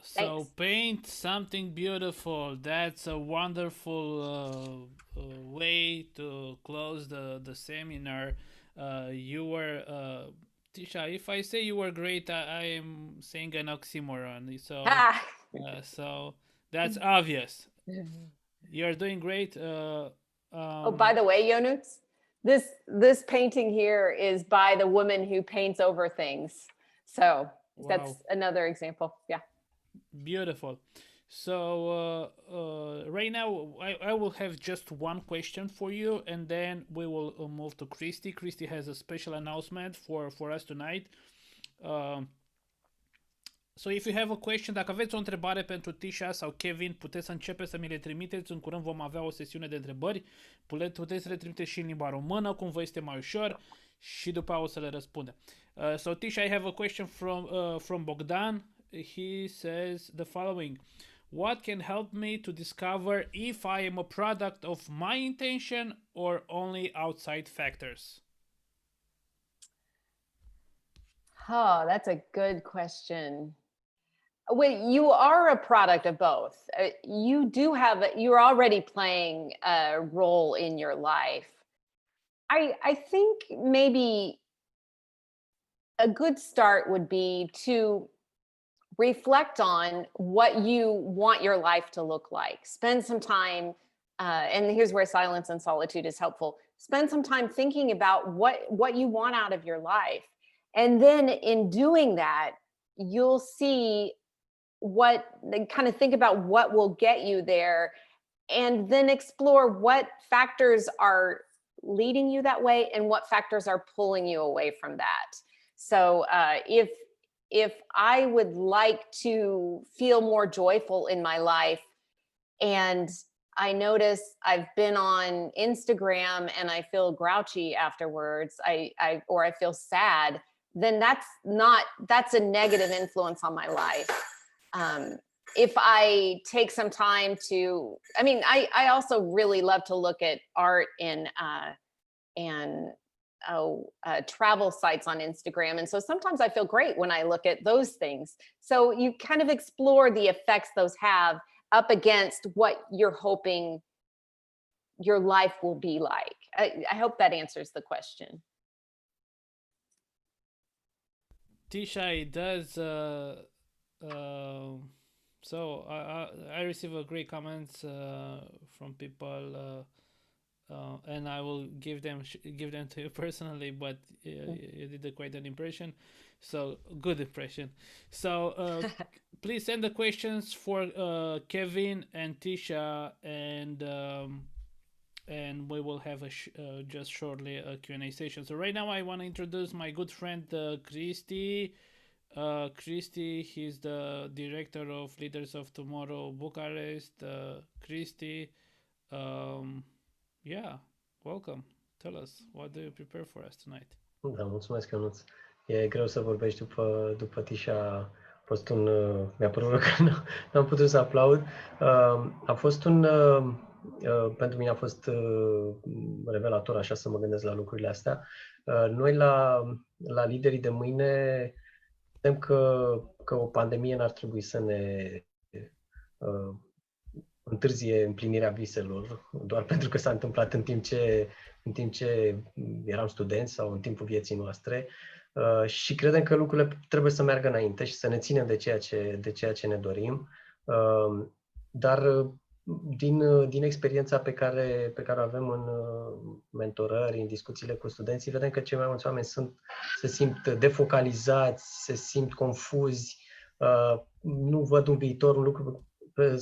So Thanks. paint something beautiful. That's a wonderful way to close the seminar. You were, Tisha, if I say you were great, I am saying an oxymoron. So, so that's obvious. You're doing great. Oh, by the way, Jonuts, this painting here is by the woman who paints over things. So that's another example. Yeah. Beautiful. So right now I will have just one question for you, and then we will move to Christy. Christy has a special announcement for us tonight. So if you have a question, dacă aveți o întrebare pentru Tisha sau Kevin, puteți să începeți să mi le trimiteți. În curând vom avea o sesiune de întrebări. Puteți să le trimiteți și în limba română, cum vă este mai ușor, și după aia o să le răspundem. So Tisha, I have a question from Bogdan. He says the following: what can help me to discover if I am a product of my intention or only outside factors? Oh, that's a good question. Well, you are a product of both. You're already playing a role in your life. I think maybe a good start would be to reflect on what you want your life to look like. Spend some time, and here's where silence and solitude is helpful. Spend some time thinking about what you want out of your life. And then in doing that, you'll see kind of think about what will get you there, and then explore what factors are leading you that way and what factors are pulling you away from that. So if I would like to feel more joyful in my life, and I notice I've been on Instagram and I feel grouchy afterwards, or I feel sad, then that's a negative influence on my life. If I take some time to, I also really love to look at art and travel sites on Instagram. And so sometimes I feel great when I look at those things. So you kind of explore the effects those have up against what you're hoping your life will be like. I hope that answers the question. Tisha, it does. So I receive a great comments from people, and I will give them to you personally. But you did quite an impression, so good impression. So please send the questions for Kevin and Tisha, and we will have just shortly a Q&A session. So right now I want to introduce my good friend Cristi. Cristi, he's the director of Leaders of Tomorrow Bucharest. Cristi, welcome. Tell us, what do you prepare for us tonight? Da, mulțumesc, Ionuț. E greu să vorbești după Tisha. A fost mi-a părut că n-am putut să aplaud. A fost pentru mine a fost revelator, așa, să mă gândesc la lucrurile astea. Noi la Liderii de Mâine vedem că o pandemie n-ar trebui să ne întârzie împlinirea viselor, doar pentru că s-a întâmplat în timp ce eram studenți sau în timpul vieții noastre, și credem că lucrurile trebuie să meargă înainte și să ne ținem de ceea ce ne dorim. Dar din experiența pe care o avem în mentorări, în discuțiile cu studenții, vedem că cei mai mulți oameni se simt defocalizați, se simt confuzi, nu văd un viitor, un lucru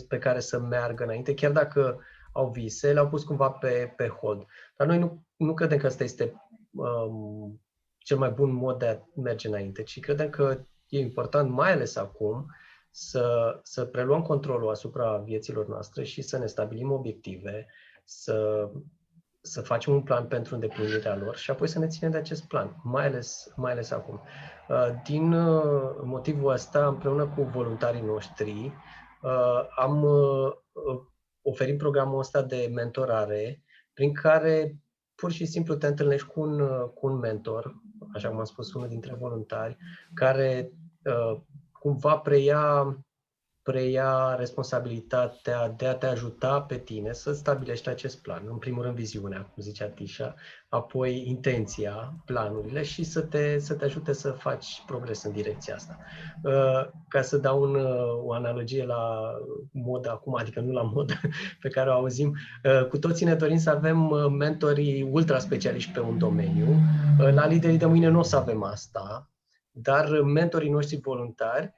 pe care să meargă înainte, chiar dacă au vise, le-au pus cumva pe hold. Dar noi nu credem că ăsta este cel mai bun mod de a merge înainte, ci credem că e important, mai ales acum, să preluăm controlul asupra vieților noastre și să ne stabilim obiective, să facem un plan pentru îndeplinirea lor și apoi să ne ținem de acest plan, mai ales acum. Din motivul ăsta, împreună cu voluntarii noștri, am oferit programul ăsta de mentorare, prin care pur și simplu te întâlnești cu un mentor, așa cum am spus, unul dintre voluntari, care cumva preia responsabilitatea de a te ajuta pe tine să stabilești acest plan. În primul rând viziunea, cum zicea Tisha, apoi intenția, planurile și să te ajute să faci progres în direcția asta. Ca să dau o analogie la modă acum, adică nu la modă pe care o auzim, cu toții ne dorim să avem mentorii ultra specialiști pe un domeniu. La Liderii de Mâine nu o să avem asta, dar mentorii noștri voluntari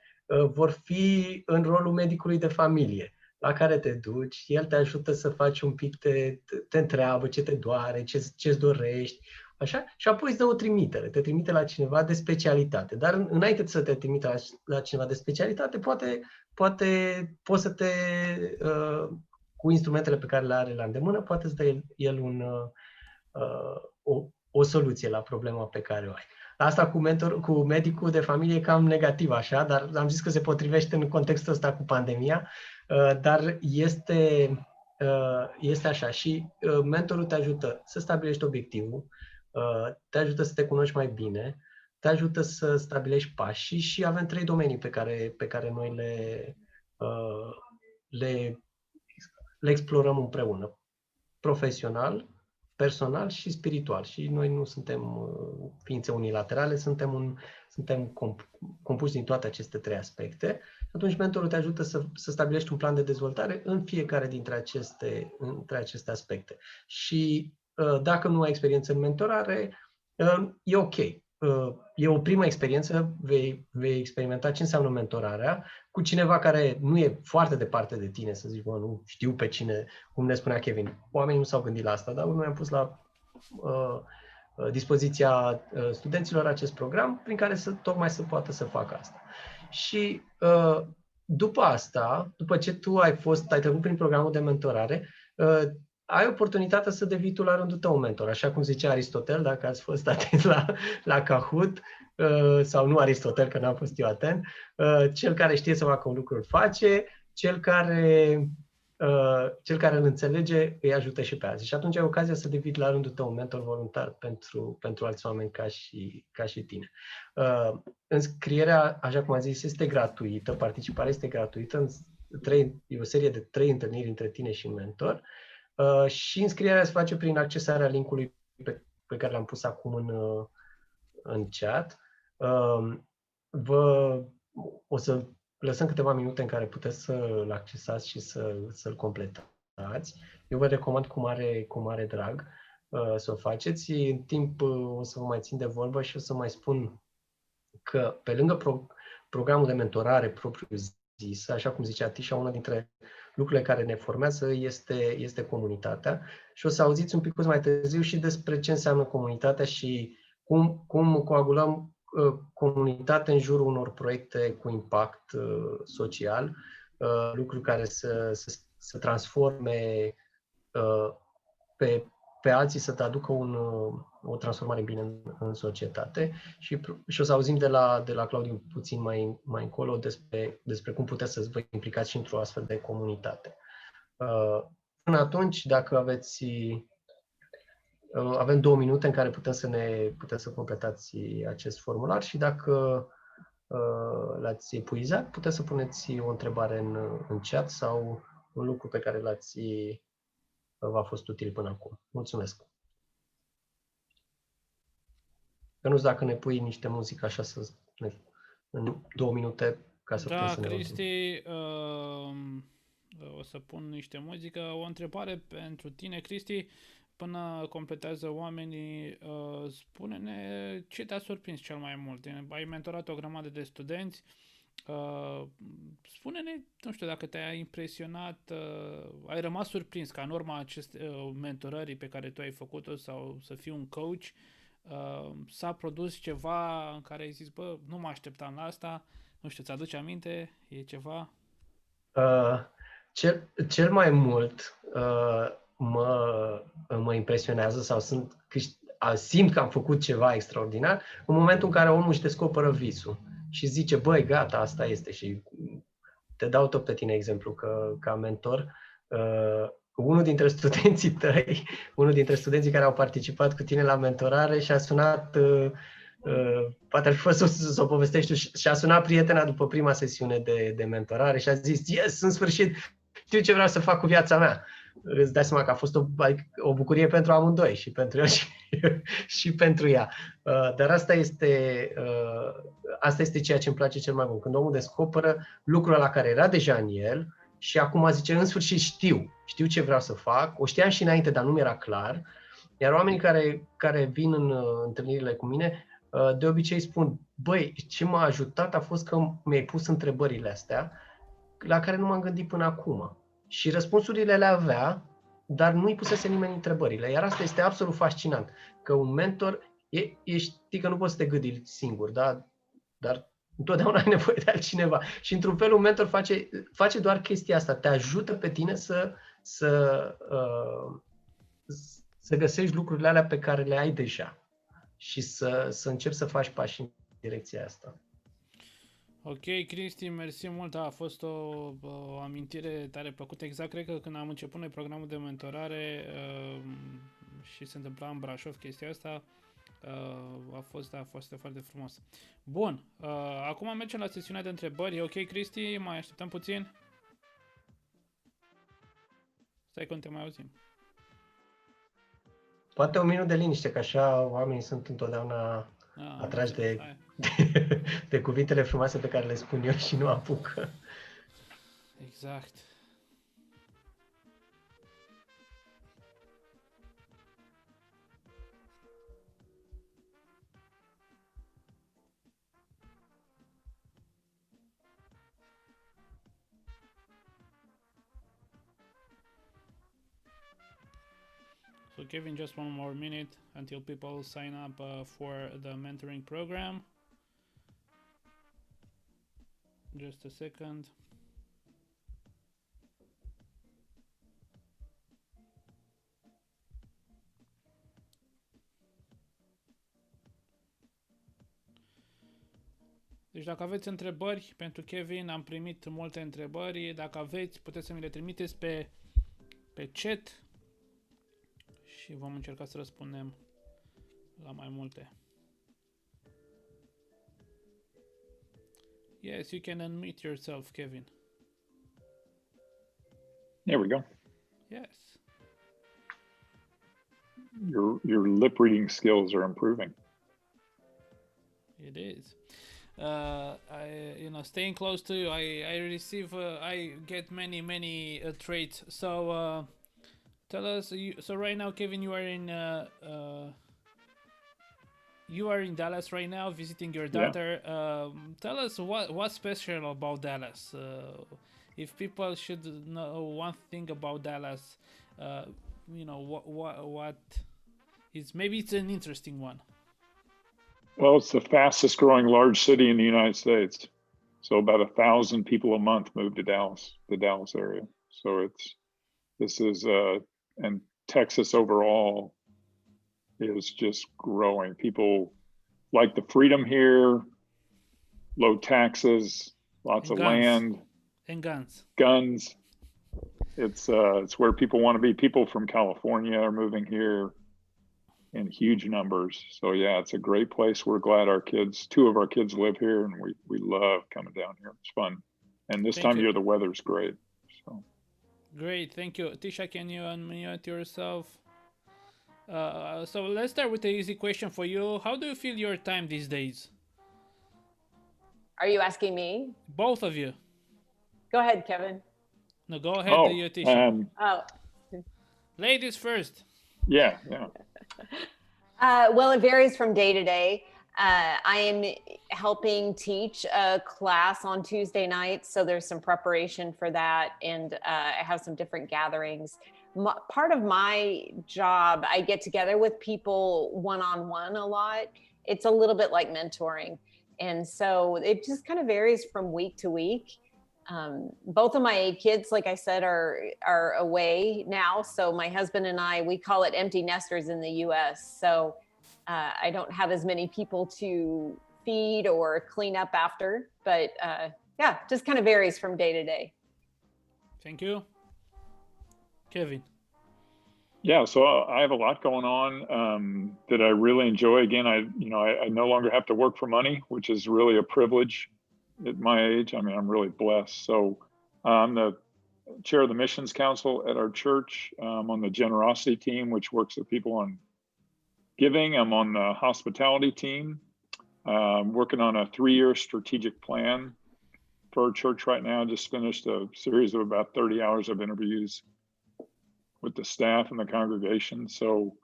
vor fi în rolul medicului de familie, la care te duci, el te ajută să faci un pic, te întreabă ce te doare, ce-ți dorești, așa, și apoi îți dă o trimitere, te trimite la cineva de specialitate. Dar înainte să te trimite la cineva de specialitate, poate poți să cu instrumentele pe care le are la îndemână, poate să dă el o soluție la problema pe care o ai. Asta cu medicul de familie e cam negativ, așa, dar am zis că se potrivește în contextul ăsta cu pandemia, dar este așa și mentorul te ajută să stabilești obiectivul, te ajută să te cunoști mai bine, te ajută să stabilești pași și avem 3 domenii pe care noi le explorăm împreună. Profesional, personal și spiritual. Și noi nu suntem ființe unilaterale, suntem compuși din toate aceste 3 aspecte. Atunci mentorul te ajută să stabilești un plan de dezvoltare în fiecare dintre aceste aspecte. Și dacă nu ai experiență în mentorare, e ok. E o primă experiență, vei experimenta ce înseamnă mentorarea cu cineva care nu e foarte departe de tine, să zici, nu știu pe cine, cum ne spunea Kevin. Oamenii nu s-au gândit la asta, dar noi am pus dispoziția studenților acest program prin care tocmai să poată să facă asta. Și după asta, după ce tu ai trecut prin programul de mentorare, ai oportunitatea să devii tu la rândul tău un mentor. Așa cum zicea Aristotel, dacă ați fost atent la Kahoot, sau nu Aristotel, că n-am fost eu atent, cel care știe să facă un lucru îl face, cel care îl înțelege îi ajută și pe alții. Și atunci ai ocazia să devii la rândul tău un mentor voluntar pentru alți oameni ca și tine. Înscrierea, așa cum am zis, este gratuită, participarea este gratuită, e o serie de 3 întâlniri între tine și mentor. Și înscrierea se face prin accesarea linkului pe care l-am pus acum în chat. O să lăsăm câteva minute în care puteți să-l accesați și să-l completați. Eu vă recomand cu mare drag să o faceți. În timp o să vă mai țin de vorbă și o să mai spun că pe lângă programul de mentorare propriu-zis, așa cum zicea Tisha, una dintre lucrurile care ne formează este comunitatea. Și o să auziți un pic mai târziu și despre ce înseamnă comunitatea și cum coagulăm comunitate în jurul unor proiecte cu impact social, lucruri care să transforme pe alții, să te aducă o transformare bine în societate. Și o să auzim de la Claudiu puțin mai încolo despre cum puteți să vă implicați și într-o astfel de comunitate. Până atunci, dacă avem 2 minute în care puteți să completați acest formular și dacă l-ați epuizat, puteți să puneți o întrebare în chat sau un lucru pe care v-a fost util până acum. Mulțumesc! Ionuț, dacă ne pui niște muzică așa în 2 minute ca să putem să ne auzim. Cristi, o să pun niște muzică. O întrebare pentru tine, Cristi. Până completează oamenii, spune-ne ce te-a surprins cel mai mult. Ai mentorat o grămadă de studenți. Spune-ne, nu știu, dacă te-a impresionat, ai rămas surprins ca în urma acestei mentorării pe care tu ai făcut-o sau să fii un coach, s-a produs ceva în care ai zis, bă, nu mă așteptam la asta, nu știu, ți-aduce aminte? E ceva? Cel mai mult mă impresionează sau simt că am făcut ceva extraordinar în momentul în care omul își descoperă visul și zice, băi, gata, asta este. Și te dau tot pe tine exemplu ca mentor. Unul dintre studenții tăi, unul dintre studenții care au participat cu tine la mentorare și-a sunat, poate ar fi fost să o povestești, și-a sunat prietena după prima sesiune de mentorare și a zis, yes, în sfârșit, știu ce vreau să fac cu viața mea. Îți dai seama că a fost o bucurie pentru amândoi, și pentru eu și pentru ea. Dar asta este ceea ce îmi place cel mai mult. Când omul descoperă lucrul la care era deja în el și acum zice, în sfârșit știu ce vreau să fac, o știam și înainte, dar nu mi-era clar. Iar oamenii care vin în întâlnirile cu mine, de obicei spun, băi, ce m-a ajutat a fost că mi-ai pus întrebările astea la care nu m-am gândit până acum. Și răspunsurile le avea, dar nu-i pusese nimeni întrebările. Iar asta este absolut fascinant, că un mentor, știi că nu poți să te gândi singur, da? Dar întotdeauna ai nevoie de altcineva. Și într-un fel un mentor face doar chestia asta, te ajută pe tine să găsești lucrurile alea pe care le ai deja și să începi să faci pași în direcția asta. Ok, Cristi, mersi mult, a fost o amintire tare plăcută. Exact, cred că când am început noi programul de mentorare și se întâmpla în Brașov chestia asta, a fost foarte frumos. Bun, acum mergem la sesiunea de întrebări. E ok, Cristi? Mai așteptăm puțin? Stai că nu te mai auzim. Poate 1 minut de liniște, că așa oamenii sunt întotdeauna atrași de cuvintele frumoase pe care le spun eu și nu apucă. Exact. So Kevin, just one more minute until people sign up for the mentoring program. Just a second. Deci dacă aveți întrebări pentru Kevin, am primit multe întrebări. Dacă aveți, puteți să mi le trimiteți pe chat și vom încerca să răspundem la mai multe. Yes, you can unmute yourself, Kevin. There we go. Yes. Your lip reading skills are improving. It is. Staying close to you, I get many traits. So tell us. So right now, Kevin, you are in Dallas right now, visiting your daughter. Yeah. Tell us what's special about Dallas. If people should know one thing about Dallas, what is, maybe it's an interesting one. Well, it's the fastest growing large city in the United States. So about 1,000 people a month move to Dallas, the Dallas area. So and Texas overall is just growing. People like the freedom here, low taxes, lots of land. And guns. Guns. It's where people want to be. People from California are moving here in huge numbers. So yeah, it's a great place. We're glad two of our kids live here, and we love coming down here. It's fun. And this time of year, the weather's great. So great, thank you. Tisha, can you unmute yourself? So let's start with the easy question for you. How do you feel your time these days? Are you asking me? Both of you. Go ahead, Kevin. No, go ahead, Tisha. Ladies first. Yeah. Well, it varies from day to day. I am helping teach a class on Tuesday nights, so there's some preparation for that, and I have some different gatherings. Part of my job, I get together with people one-on-one a lot. It's a little bit like mentoring, and so it just kind of varies from week to week. Both of my kids, like I said, are away now. So my husband and I, we call it empty nesters in the US. So I don't have as many people to feed or clean up after, but yeah, just kind of varies from day to day. Thank you. Kevin. Yeah, so I have a lot going on that I really enjoy. Again, I no longer have to work for money, which is really a privilege at my age. I mean, I'm really blessed. So I'm the chair of the missions council at our church. I'm on the generosity team, which works with people on giving. I'm on the hospitality team, working on a 3-year strategic plan for our church right now. Just finished a series of about 30 hours of interviews with the staff and the congregation. So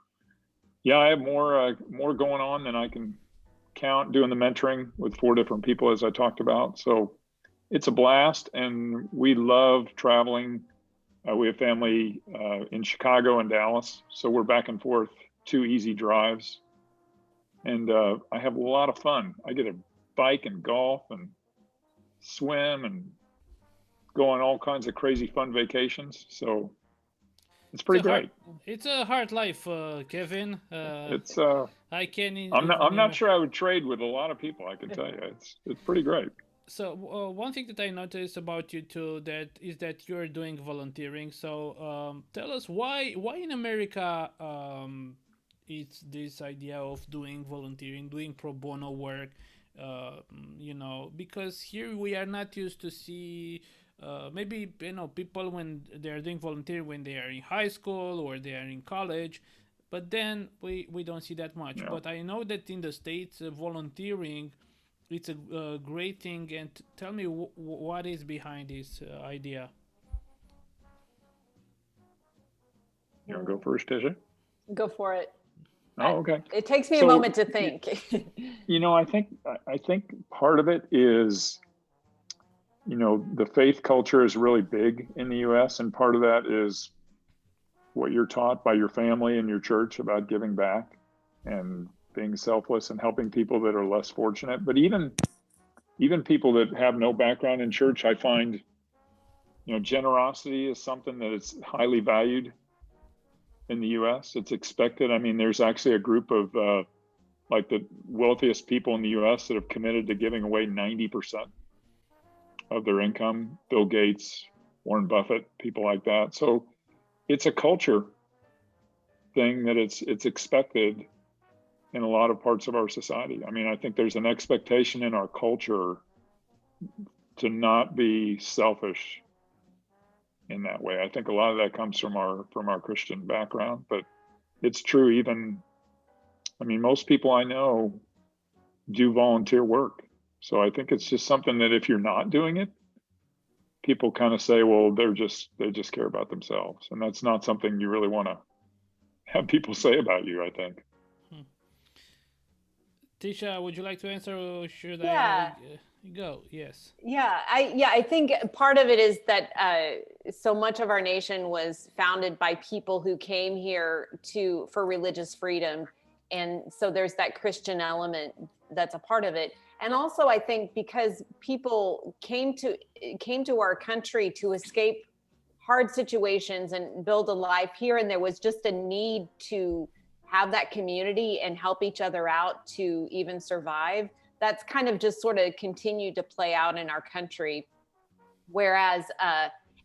yeah, I have more going on than I can count, doing the mentoring with 4 different people, as I talked about. So it's a blast, and we love traveling. We have family in Chicago and Dallas, so we're back and forth 2 easy drives, and I have a lot of fun. I get to bike and golf and swim and go on all kinds of crazy fun vacations. So it's pretty great. It's a hard life, Kevin. It's I'm not sure I would trade with a lot of people. I can tell you, it's pretty great. So one thing that I noticed about you too is that you're doing volunteering. So tell us why in America it's this idea of doing volunteering, doing pro bono work. Because here we are not used to see. Maybe people when they are doing volunteering when they are in high school or they are in college, but then we don't see that much. Yeah. But I know that in the States, volunteering, it's a great thing. And tell me what is behind this idea. You want to go first, Tisha? Go for it. Oh, okay. It takes me a moment to think. I think part of it is, the faith culture is really big in the U.S. and part of that is what you're taught by your family and your church about giving back and being selfless and helping people that are less fortunate. But even people that have no background in church, I find, generosity is something that is highly valued in the US. It's expected. I mean, there's actually a group of like the wealthiest people in the US that have committed to giving away 90% of their income. Bill Gates, Warren Buffett, people like that. So it's a culture thing that it's expected in a lot of parts of our society. I mean, I think there's an expectation in our culture to not be selfish in that way. I think a lot of that comes from our Christian background, but it's true even, I mean, most people I know do volunteer work. So I think it's just something that if you're not doing it, people kind of say, well, they just care about themselves. And that's not something you really want to have people say about you, I think. Tisha, would you like to answer, or should Yeah. I go? Yes. Yeah, I think part of it is that so much of our nation was founded by people who came here for religious freedom. And so there's that Christian element that's a part of it. And also, I think because people came to our country to escape hard situations and build a life here, and there was just a need to have that community and help each other out to even survive. That's kind of just sort of continued to play out in our country. Whereas,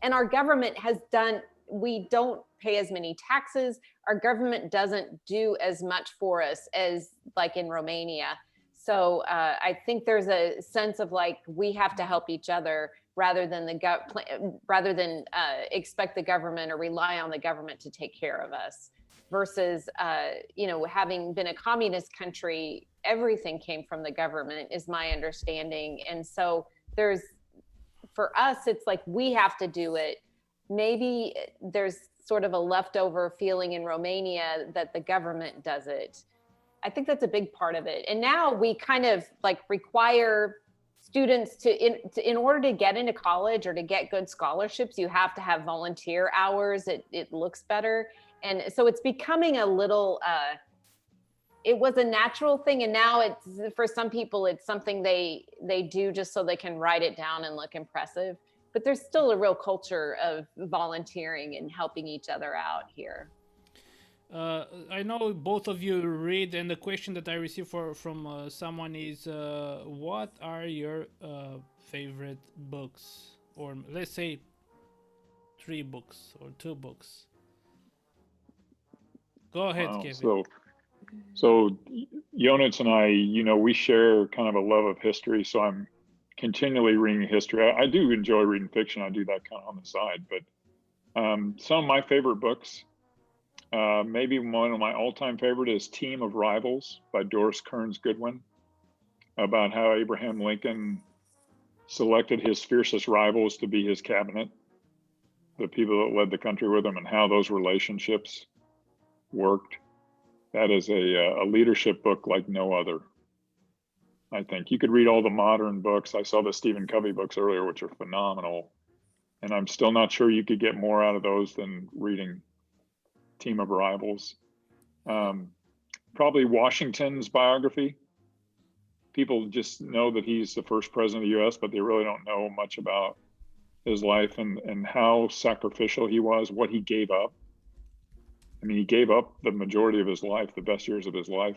and our government we don't pay as many taxes. Our government doesn't do as much for us as like in Romania. So I think there's a sense of like, we have to help each other rather than expect the government or rely on the government to take care of us. Versus, having been a communist country, everything came from the government, is my understanding. And so for us, it's like we have to do it. Maybe there's sort of a leftover feeling in Romania that the government does it. I think that's a big part of it. And now we kind of like require students in order to get into college or to get good scholarships, you have to have volunteer hours. It looks better. And so it's becoming a little, it was a natural thing. And now for some people, it's something they do just so they can write it down and look impressive. But there's still a real culture of volunteering and helping each other out here. I know both of you read, and the question that I received from someone is, what are your favorite books? Or let's say 3 books or 2 books. Go ahead, Wow. Kevin. So Jonas and I, we share kind of a love of history. So I'm continually reading history. I do enjoy reading fiction. I do that kind of on the side. But some of my favorite books, maybe one of my all-time favorite is Team of Rivals by Doris Kearns Goodwin, about how Abraham Lincoln selected his fiercest rivals to be his cabinet, the people that led the country with him, and how those relationships worked. That is a leadership book like no other. I think you could read all the modern books. I saw the Stephen Covey books earlier, which are phenomenal. And I'm still not sure you could get more out of those than reading Team of Rivals. Probably Washington's biography. People just know that he's the first president of the US, but they really don't know much about his life and how sacrificial he was, what he gave up. I mean, he gave up the majority of his life, the best years of his life,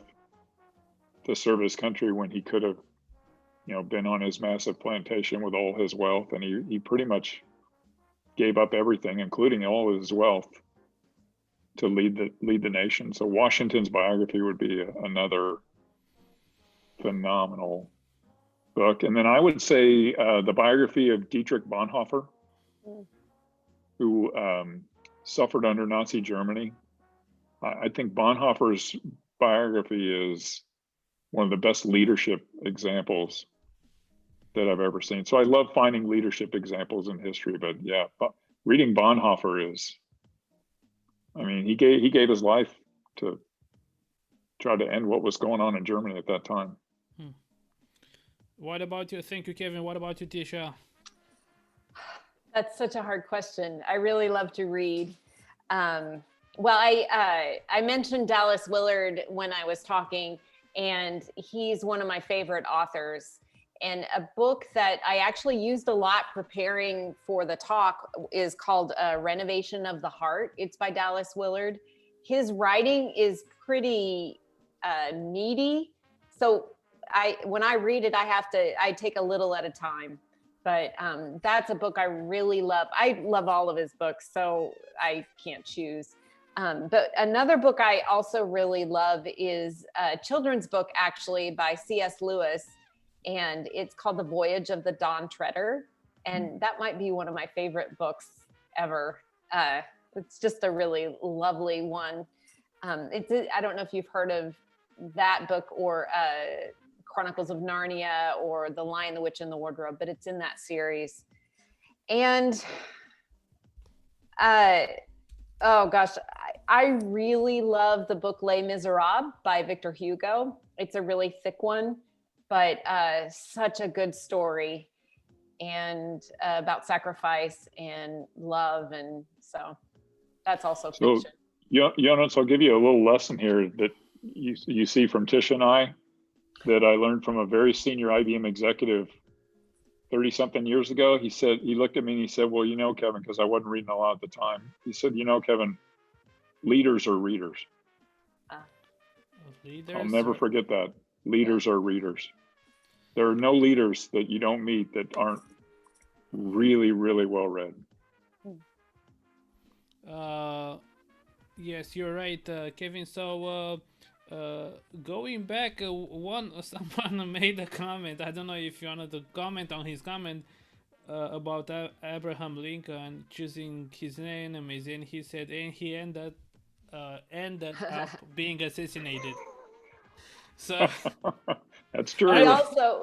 to serve his country when he could have, been on his massive plantation with all his wealth. And he pretty much gave up everything, including all of his wealth, to lead the nation. So Washington's biography would be another phenomenal book. And then I would say the biography of Dietrich Bonhoeffer, who suffered under Nazi Germany. I think Bonhoeffer's biography is one of the best leadership examples that I've ever seen. So I love finding leadership examples in history, but yeah, reading Bonhoeffer he gave his life to try to end what was going on in Germany at that time. What about you? Thank you, Kevin. What about you, Tisha? That's such a hard question. I really love to read. Well, I mentioned Dallas Willard when I was talking, and he's one of my favorite authors. And a book that I actually used a lot preparing for the talk is called Renovation of the Heart. It's by Dallas Willard. His writing is pretty meaty. So when I read it, I take a little at a time. But that's a book I really love. I love all of his books, so I can't choose. But another book I also really love is a children's book, actually, by C.S. Lewis. And it's called The Voyage of the Dawn Treader. And that might be one of my favorite books ever. It's just a really lovely one. I don't know if you've heard of that book or Chronicles of Narnia or The Lion, the Witch, and the Wardrobe, but it's in that series. And oh gosh, I really love the book Les Miserables by Victor Hugo. It's a really thick one, but such a good story, and about sacrifice and love. And so that's also fiction. Jonas, I'll give you a little lesson here that you see from Tisha and I, that I learned from a very senior IBM executive 30-something years ago. He looked at me and he said, well, Kevin, because I wasn't reading a lot at the time. He said, Kevin, leaders are readers. I'll never forget that. Leaders are readers. There are no leaders that you don't meet that aren't really, really well read. Yes, you're right, Kevin. So going back, someone made a comment. I don't know if you wanted to comment on his comment about Abraham Lincoln choosing his enemies, and he said, and he ended up being assassinated. So that's true.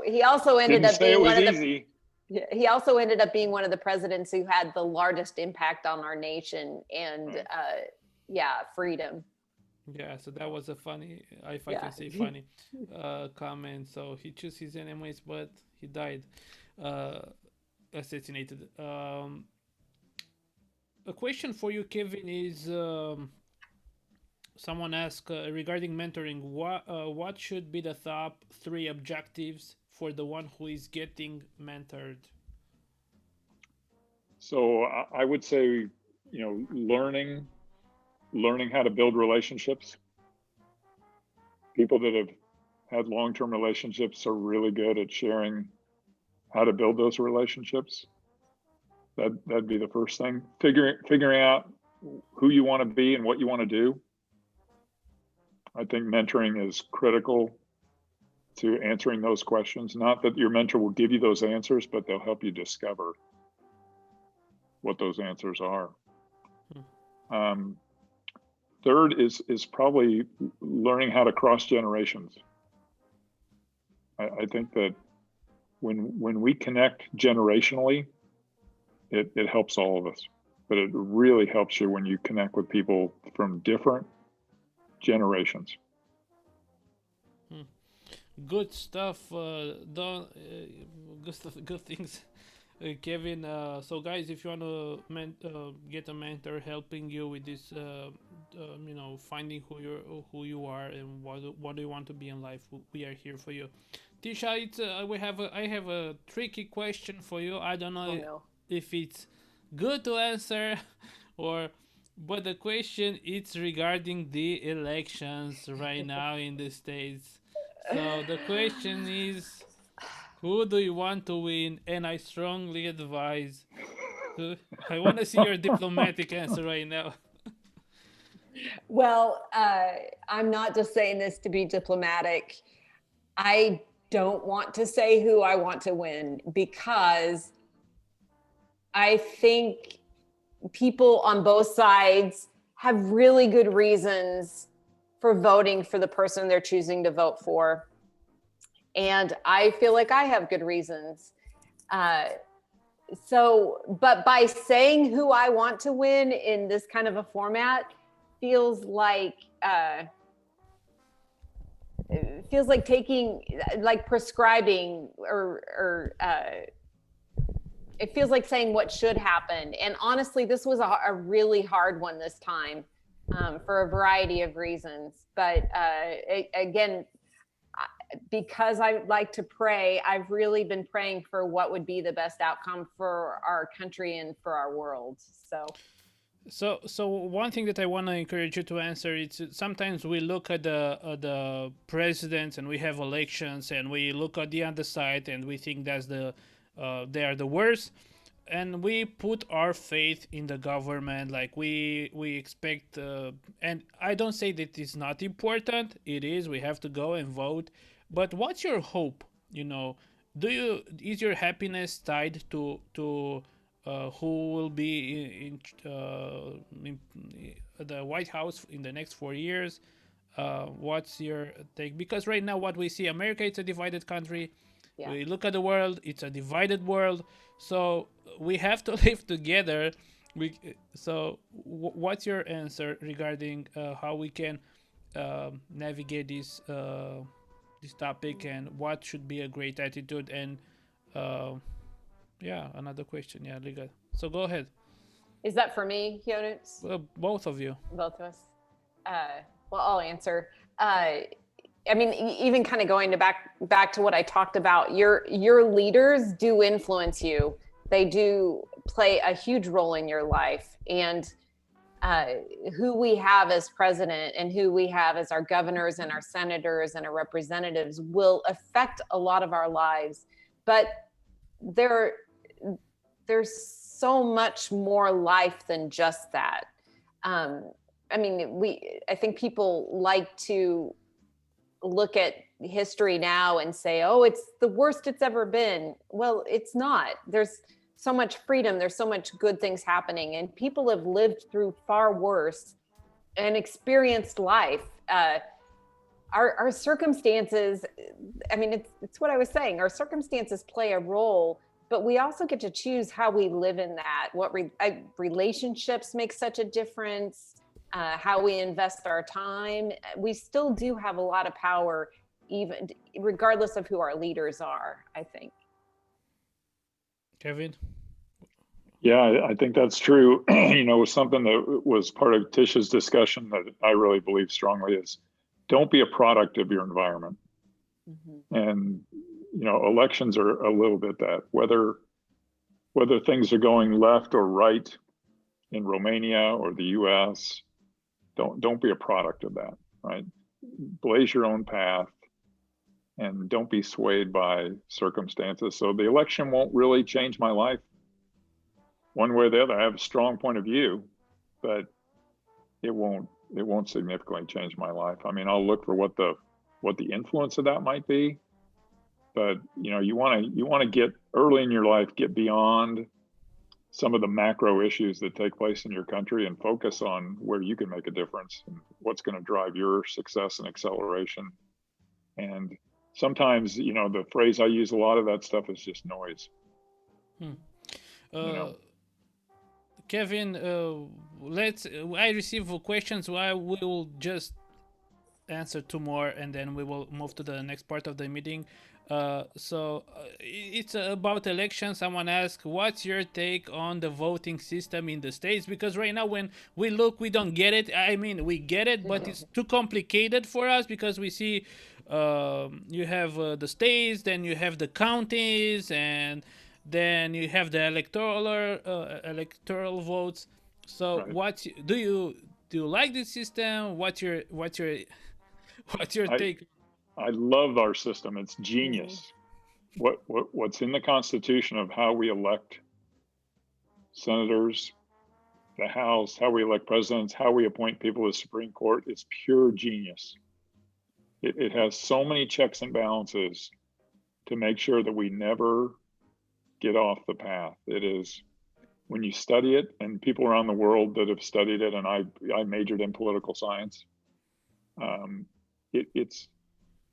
He also ended up being one of easy. He also ended up being one of the presidents who had the largest impact on our nation and freedom. Yeah, so that was a funny, if I can say funny, comment. So he chose his enemies, but he died assassinated. A question for you, Kevin, is someone asked regarding mentoring, what should be the top 3 objectives for the one who is getting mentored? So I would say, learning how to build relationships. People that have had long-term relationships are really good at sharing how to build those relationships. That'd be the first thing. Figuring out who you want to be and what you want to do. I think mentoring is critical to answering those questions. Not that your mentor will give you those answers, but they'll help you discover what those answers are. Third is probably learning how to cross generations. I think that when we connect generationally, it helps all of us. But it really helps you when you connect with people from different generations. Good stuff. Good things, Kevin. So guys, if you want to get a mentor helping you with this, finding who you are and what do you want to be in life, we are here for you. Tisha, I have a tricky question for you. I don't know if it's good to answer but the question is regarding the elections right now in the States. So the question is, who do you want to win? And I strongly advise, I want to see your diplomatic answer right now. Well, I'm not just saying this to be diplomatic. I don't want to say who I want to win because I think people on both sides have really good reasons for voting for the person they're choosing to vote for. And I feel like I have good reasons. But by saying who I want to win in this kind of a format feels like prescribing or it feels like saying what should happen. And honestly, this was a really hard one this time for a variety of reasons. But again, because I like to pray, I've really been praying for what would be the best outcome for our country and for our world. So one thing that I want to encourage you to answer is sometimes we look at the presidents and we have elections and we look at the other side and we think that's they are the worst, and we put our faith in the government, like we expect and I don't say that it's not important. It is. We have to go and vote. But what's your hope? Is your happiness tied to who will be in the White House in the next 4 years? What's your take? Because right now what we see, America, it's a divided country. Yeah. We look at the world, it's a divided world. So we have to live together. What's your answer regarding how we can navigate this topic, and what should be a great attitude? And another question. Yeah, Liga. So go ahead. Is that for me, Jonas? Both of you. Both of us. Well, I'll answer. I mean, even kind of going back to what I talked about, your leaders do influence you. They do play a huge role in your life. And who we have as president and who we have as our governors and our senators and our representatives will affect a lot of our lives. But there's so much more life than just that. I mean, I think people like to look at history now and say, oh, it's the worst it's ever been. Well, it's not. There's so much freedom. There's so much good things happening, and people have lived through far worse and experienced life. Our circumstances, I mean, it's what I was saying. Our circumstances play a role, but we also get to choose how we live in that. What relationships make such a difference, how we invest our time. We still do have a lot of power, even regardless of who our leaders are, I think. Kevin? Yeah, I think that's true. Something that was part of Tisha's discussion that I really believe strongly is don't be a product of your environment. Mm-hmm. And, elections are a little bit that, whether things are going left or right in Romania or the US, don't be a product of that, right? Blaze your own path and don't be swayed by circumstances. So the election won't really change my life one way or the other. I have a strong point of view, but it won't significantly change my life. I mean, I'll look for what the influence of that might be, but you want to get early in your life, get beyond some of the macro issues that take place in your country and focus on where you can make a difference and what's going to drive your success and acceleration. And sometimes, the phrase I use a lot of that stuff is just noise. Kevin, I receive questions. I will just answer 2 more and then we will move to the next part of the meeting. So it's about elections. Someone asked, what's your take on the voting system in the States? Because right now when we look, we don't get it. I mean, we get it, but it's too complicated for us because we see you have the states, then you have the counties, and then you have the electoral votes. So right. Do you like this system? What's your take? I love our system. It's genius. Mm-hmm. What's in the Constitution of how we elect senators, the House, how we elect presidents, how we appoint people to the Supreme Court, it's pure genius. It has so many checks and balances to make sure that we never get off the path. It is, when you study it, and people around the world that have studied it, and I majored in political science, it's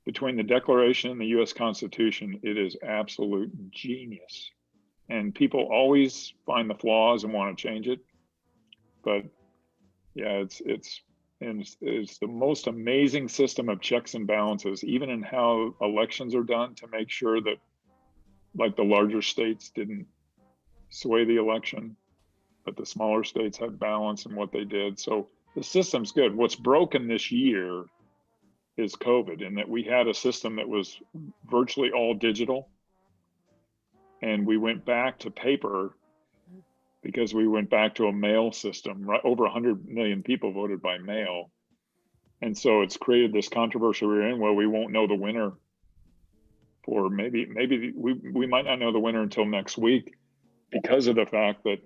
between the Declaration and the U.S. Constitution, it is absolute genius. And people always find the flaws and want to change it. But yeah, it's the most amazing system of checks and balances, even in how elections are done, to make sure that, like, the larger states didn't sway the election, but the smaller states had balance in what they did. So the system's good. What's broken this year is COVID, in that we had a system that was virtually all digital, and we went back to paper because we went back to a mail system. Right, over 100 million people voted by mail, and so it's created this controversy we're in, where we won't know the winner for maybe we might not know the winner until next week, because of the fact that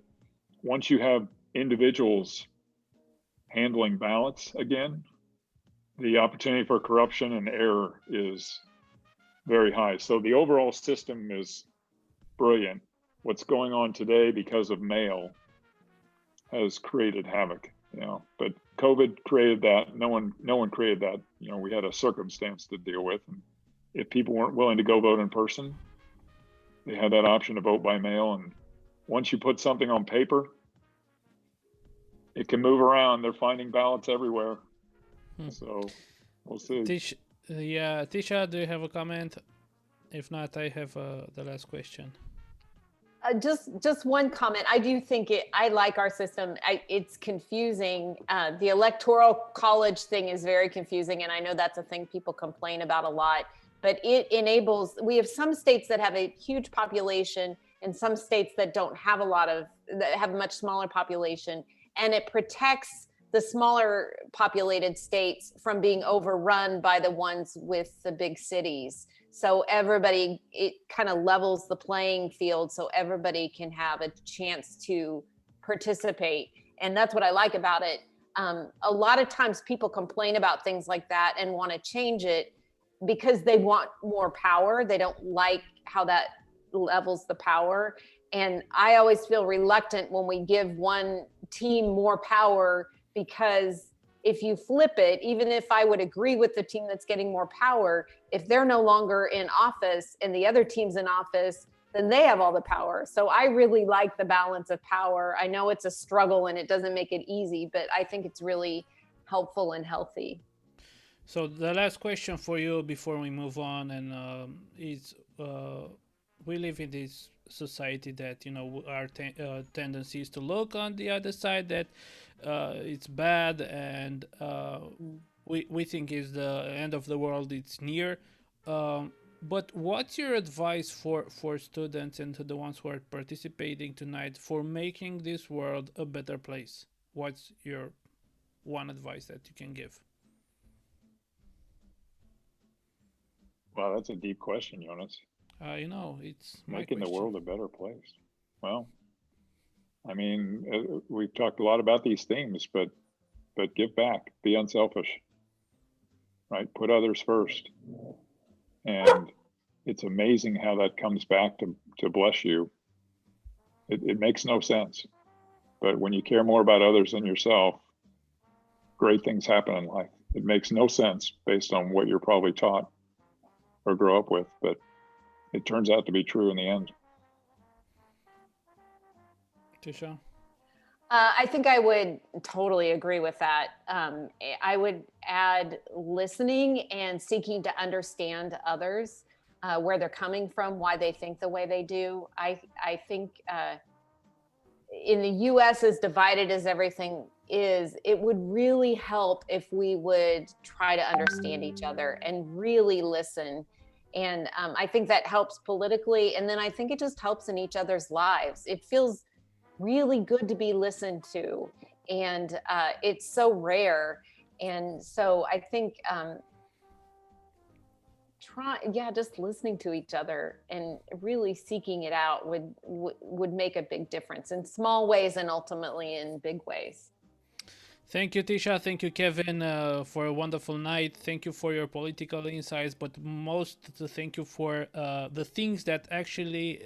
once you have individuals handling ballots again, the opportunity for corruption and error is very high. So the overall system is brilliant. What's going on today because of mail has created havoc, but COVID created that. No one created that. We had a circumstance to deal with. And if people weren't willing to go vote in person, they had that option to vote by mail. And once you put something on paper, it can move around. They're finding ballots everywhere. So we'll see. Tisha, do you have a comment? If not, I have the last question. Just one comment. I do think I like our system. It's confusing. The electoral college thing is very confusing, and I know that's a thing people complain about a lot, but it enables, we have some states that have a huge population and some states that don't have that have a much smaller population, and it protects the smaller populated states from being overrun by the ones with the big cities. So it kind of levels the playing field so everybody can have a chance to participate. And that's what I like about it. A lot of times people complain about things like that and want to change it because they want more power. They don't like how that levels the power. And I always feel reluctant when we give one team more power, because if you flip it, even if I would agree with the team that's getting more power, if they're no longer in office and the other team's in office, then they have all the power. So I really like the balance of power. I know it's a struggle and it doesn't make it easy, but I think it's really helpful and healthy. So the last question for you before we move on, and is we live in this society that our tendency is to look on the other side, that it's bad, and we think is the end of the world, it's near. But what's your advice for students and to the ones who are participating tonight for making this world a better place? What's your one advice that you can give? Wow, that's a deep question, Jonas. It's making the world a better place. Well, I mean, we've talked a lot about these themes, but give back, be unselfish, right? Put others first. And it's amazing how that comes back to bless you. It makes no sense. But when you care more about others than yourself, great things happen in life. It makes no sense based on what you're probably taught or grow up with, but it turns out to be true in the end. Tisha? I think I would totally agree with that. I would add listening and seeking to understand others, where they're coming from, why they think the way they do. I think in the US, as divided as everything is, it would really help if we would try to understand each other and really listen. And I think that helps politically. And then I think it just helps in each other's lives. It feels really good to be listened to. And it's so rare. And so I think just listening to each other and really seeking it out would make a big difference in small ways and ultimately in big ways. Thank you, Tisha. Thank you, Kevin, for a wonderful night. Thank you for your political insights, but most thank you for the things that actually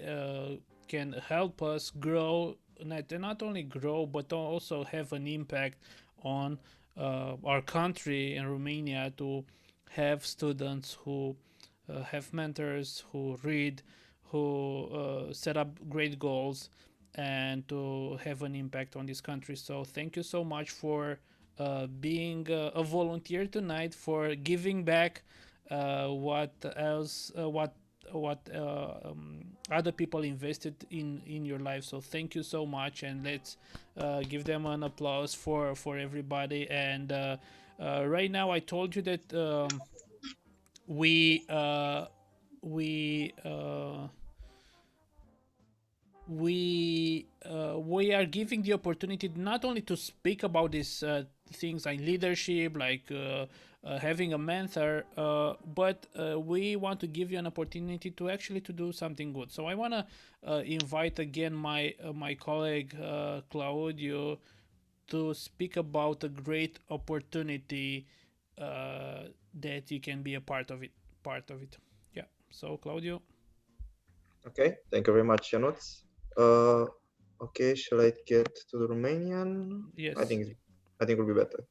can help us grow, not only grow, but also have an impact on our country in Romania, to have students who have mentors, who read, who set up great goals, and to have an impact on this country. So thank you so much for being a volunteer tonight, for giving back what other people invested in your life. So thank you so much, and let's give them an applause for everybody. And right now, I told you that we are giving the opportunity not only to speak about these things like leadership, like having a mentor, but we want to give you an opportunity to actually to do something good. So I want to invite again my colleague Claudio to speak about a great opportunity that you can be a part of it. Yeah. So Claudio. Okay, thank you very much, Ionuț. Okay, shall I get to the Romanian? Yes. I think it will be better.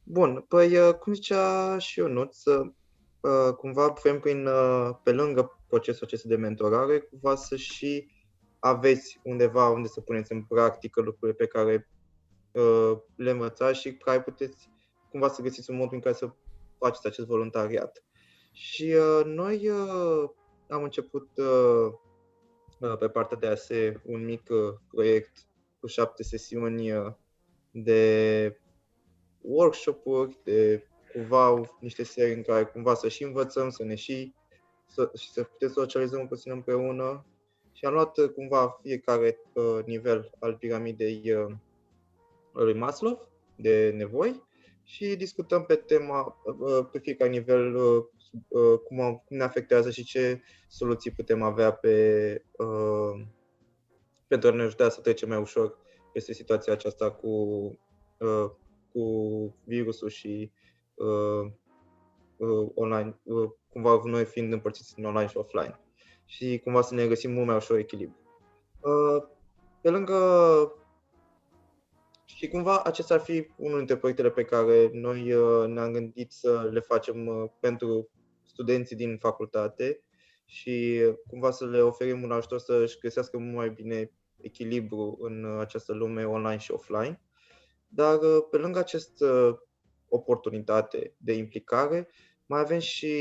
Bun, păi cum zicea și Ionuț, cumva vrem pe lângă procesul acesta de mentorare, cumva să și aveți undeva unde să puneți în practică lucrurile pe care le învățați și care puteți cumva să găsiți un mod în care să faceți acest voluntariat. Și noi am început pe partea de ASE un mic proiect cu 7 sesiuni de workshop-uri, de cumva niște serii în care cumva să și învățăm, să putem socializăm puțin împreună. Și am luat cumva fiecare nivel al piramidei lui Maslow de nevoi și discutăm pe tema, pe fiecare nivel, cum ne afectează și ce soluții putem avea pentru a ne ajuta să trecem mai ușor peste situația aceasta cu virusul și online, cumva noi fiind împărțiți în online și offline, și cumva să ne găsim mult mai ușor echilibru. Pe lângă și cumva acesta ar fi unul dintre proiectele pe care noi ne-am gândit să le facem pentru studenții din facultate și cumva să le oferim un ajutor să își găsească mult mai bine echilibru în această lume online și offline. Dar pe lângă această oportunitate de implicare, mai avem și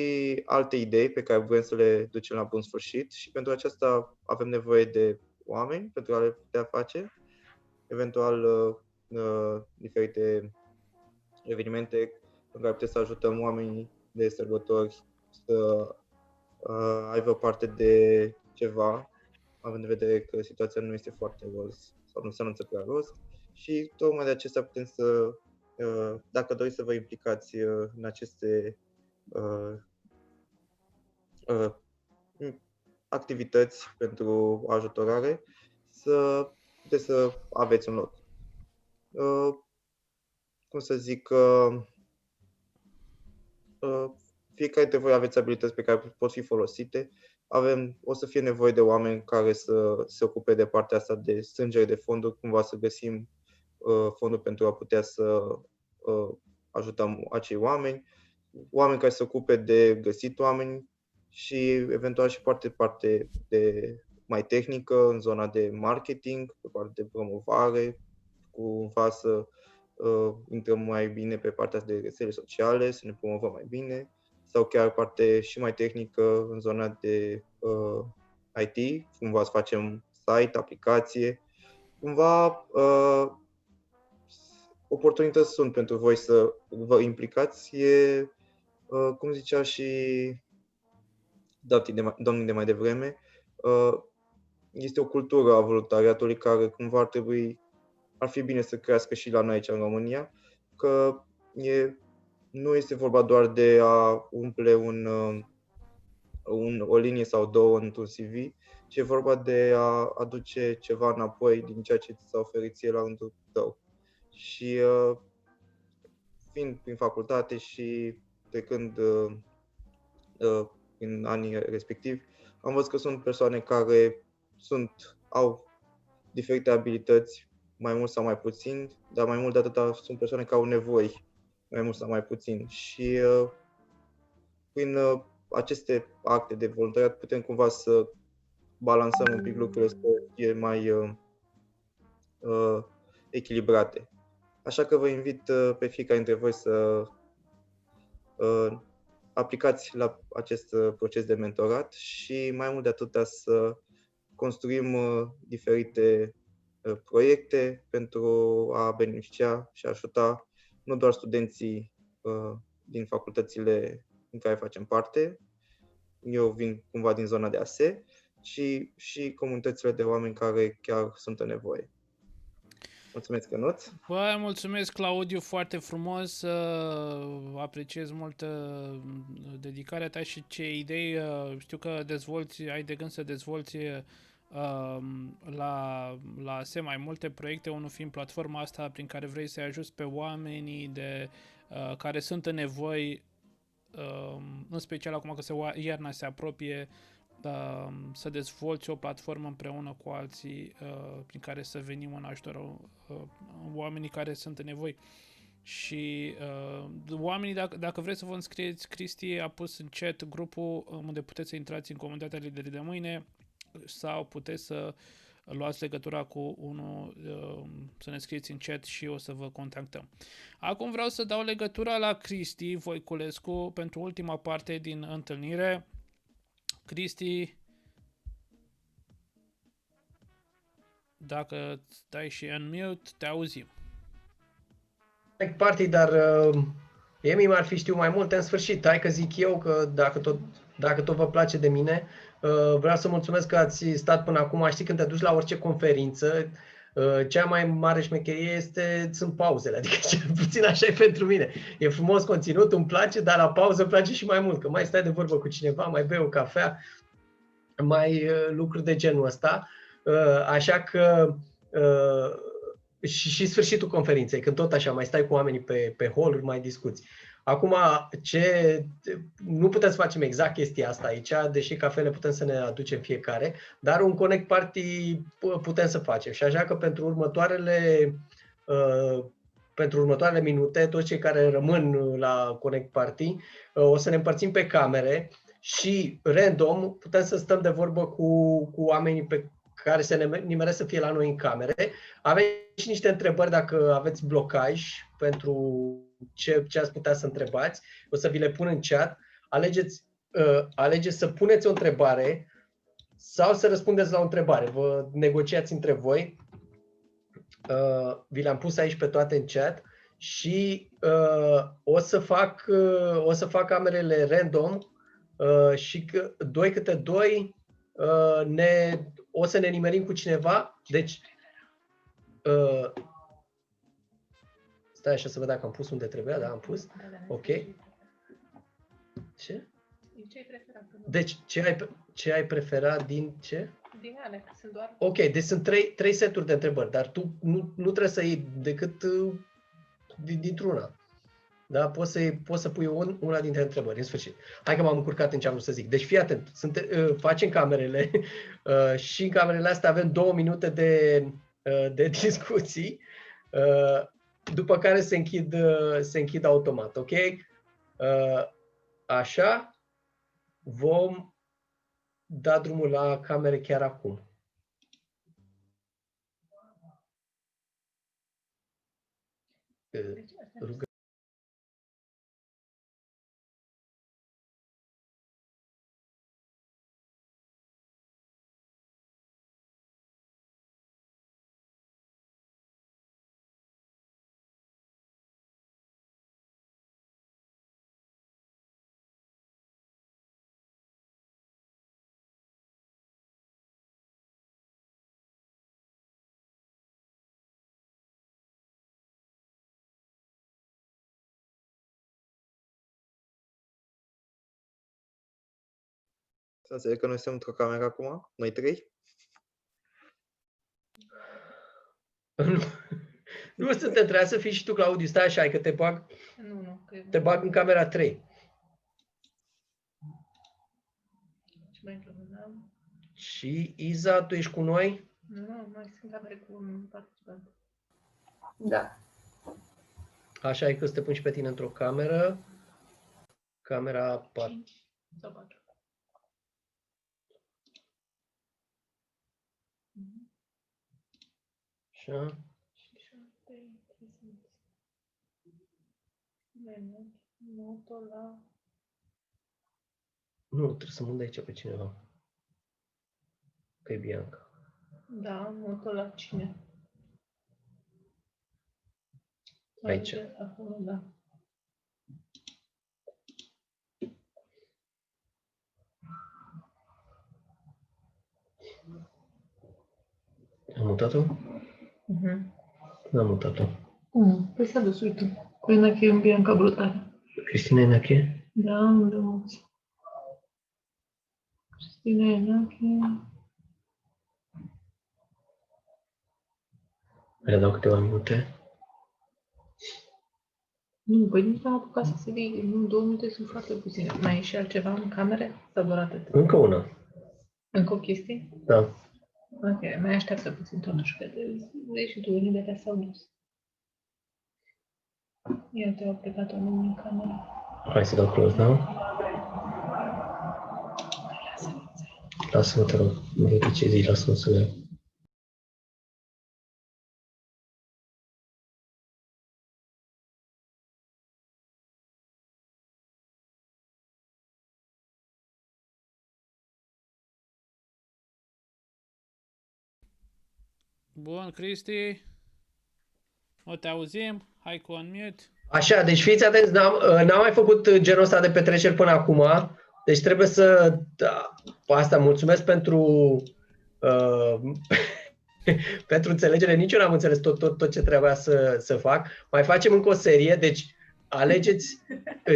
alte idei pe care vrem să le ducem la bun sfârșit și pentru aceasta avem nevoie de oameni pentru a le putea face, eventual diferite evenimente în care putem să ajutăm oamenii de sărbători să aibă parte de ceva, având în vedere că situația nu este foarte roz sau nu se anunță prea roz. Și tocmai de acestea putem să, dacă doriți să vă implicați în aceste activități pentru ajutorare, să puteți să aveți un loc. Cum să zic, fiecare dintre voi aveți abilități pe care pot fi folosite. O să fie nevoie de oameni care să se ocupe de partea asta de strângere de fonduri, cumva să găsim fonduri pentru a putea să ajutăm acei oameni care se ocupe de găsit oameni și eventual și parte de mai tehnică în zona de marketing, pe partea de promovare, cumva să intrăm mai bine pe partea de rețele sociale, să ne promovăm mai bine, sau chiar parte și mai tehnică în zona de IT, cumva să facem site, aplicație. Cumva oportunități sunt pentru voi să vă implicați. Cum zicea și domnul de mai devreme, este o cultură a voluntariatului care cumva ar fi bine să crească și la noi aici în România, că nu este vorba doar de a umple o linie sau două într-un CV, ci e vorba de a aduce ceva înapoi din ceea ce ți s-a oferit ție la rândul tău. Și fiind prin facultate și trecând în anii respectivi, am văzut că sunt persoane care au diferite abilități, mai mult sau mai puțin, dar mai mult de atât sunt persoane care au nevoi, mai mult sau mai puțin. Și prin aceste acte de voluntariat putem cumva să balansăm un pic lucrurile să fie mai echilibrate. Așa că vă invit pe fiecare dintre voi să aplicați la acest proces de mentorat și mai mult de atât să construim diferite proiecte pentru a beneficia și a ajuta nu doar studenții din facultățile în care facem parte, eu vin cumva din zona de ASE, și comunitățile de oameni care chiar sunt în nevoie. Mulțumesc, Ionuț! Bă, mulțumesc, Claudiu, foarte frumos, apreciez mult dedicarea ta și ce idei, știu că ai de gând să dezvolți la ASE mai multe proiecte, unul fiind platforma asta prin care vrei să-i ajuți pe oamenii care sunt în nevoi, în special acum că iarna se apropie, să dezvolți o platformă împreună cu alții prin care să venim în ajutorul oamenii care sunt în nevoi. Și oamenii, dacă vreți să vă înscrieți, Cristi a pus în chat grupul unde puteți să intrați în comunitatea Liderii de Mâine sau puteți să luați legătura cu unul, să ne scrieți în chat și o să vă contactăm. Acum vreau să dau legătura la Cristi Voiculescu pentru ultima parte din întâlnire. Cristi, dacă stai și unmute, te auzim. Party, dar mie m-ar fi știu mai multe. În sfârșit, hai că zic eu că dacă tot vă place de mine, vreau să mulțumesc că ați stat până acum. Știi, când te duci la orice conferință, cea mai mare șmecherie sunt pauzele, adică cel puțin așa e pentru mine. E frumos conținut, îmi place, dar la pauză îmi place și mai mult, că mai stai de vorbă cu cineva, mai bei o cafea, mai lucruri de genul ăsta. Așa că și sfârșitul conferinței, când tot așa mai stai cu oamenii pe hall-uri, mai discuți. Acum, nu putem să facem exact chestia asta aici, deși cafele putem să ne aducem fiecare, dar un Connect Party putem să facem. Și așa că pentru următoarele minute, toți cei care rămân la Connect Party, o să ne împărțim pe camere și random putem să stăm de vorbă cu oamenii pe care se nimeresc să fie la noi în camere. Avem și niște întrebări dacă aveți blocaj pentru ce ați putea să întrebați. O să vi le pun în chat. Alegeți să puneți o întrebare sau să răspundeți la o întrebare. Vă negociați între voi. Vi le-am pus aici pe toate în chat și o să fac camerele random și 2 câte 2 o să ne nimerim cu cineva. Deci stai așa să văd dacă am pus unde trebuia. Da, am pus. Ok. Ce? Deci, ce ai preferat din ce? Din ale, sunt doar... Ok, deci sunt 3 seturi de întrebări, dar tu nu trebuie să iei decât dintr-una. Da? Poți să pui una dintre întrebări, în sfârșit. Hai că m-am încurcat în ce am vrut să zic. Deci fii atent, facem camerele și în camerele astea avem 2 minute de discuții, după care se închid automat, ok? Așa, vom da drumul la camere chiar acum. Să înțeleg că noi suntem într-o cameră acum, noi 3? Nu suntem, trebuia să fii și tu, Claudiu, stai așa, că te bag, te bag în camera 3. Și Iza, tu ești cu noi? Nu, mai sunt camere cu un participant. Da. Așa e că să te pun și pe tine într-o cameră. Camera 4. Sau 4. Așa. Notul la Nu, trebuie să mă de aici pe cineva. Pe Bianca. Da, mă tot la cine? Aici. Acolo, da. Am mutat-o? N-am mutat-o. Păi s-a dus, uite. Cu Enache în Bianca brutală. Cristina Enache? Da, unde mulți. Cristina Enache. Mai dau câteva minute. Nu, păi nici n-am apucat să se ridice. Nu, 2 minute sunt foarte puține. Mai e și altceva în camere? Sau doar atât? Încă una. Încă o chestie? Da. Ok, mai așteaptă puțin totuși, că vezi și tu, unele s-au dus. Ia te-au plecat oamenii în cameră. Hai să dau close, da? Lasă-mă, te rog. De ce zi, lasă-mă să le... Bun, Cristi. O te auzim. Hai cu unmute. Așa, deci fiți atenți, n-am mai făcut genul ăsta de petreceri până acum, deci trebuie să... Da, asta, mulțumesc pentru pentru înțelegere. Nici eu n-am înțeles tot ce trebuia să fac. Mai facem încă o serie, deci alegeți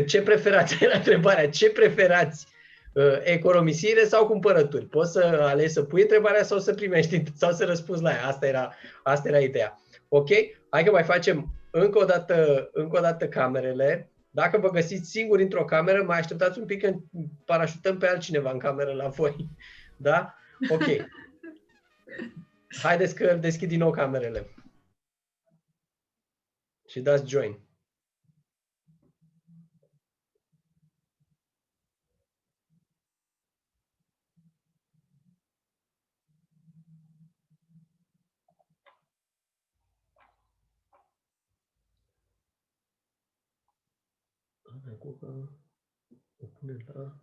ce preferați, la întrebarea, ce preferați, economisire sau cumpărături. Poți să alegi să pui întrebarea sau să primești, sau să răspunzi la ea. Asta era ideea. Ok? Hai că mai facem încă o dată camerele. Dacă vă găsiți singuri într-o cameră, mai așteptați un pic că parașutăm pe altcineva în cameră la voi. Da? Ok. Haideți că deschid din nou camerele. Și dați join. O punem la...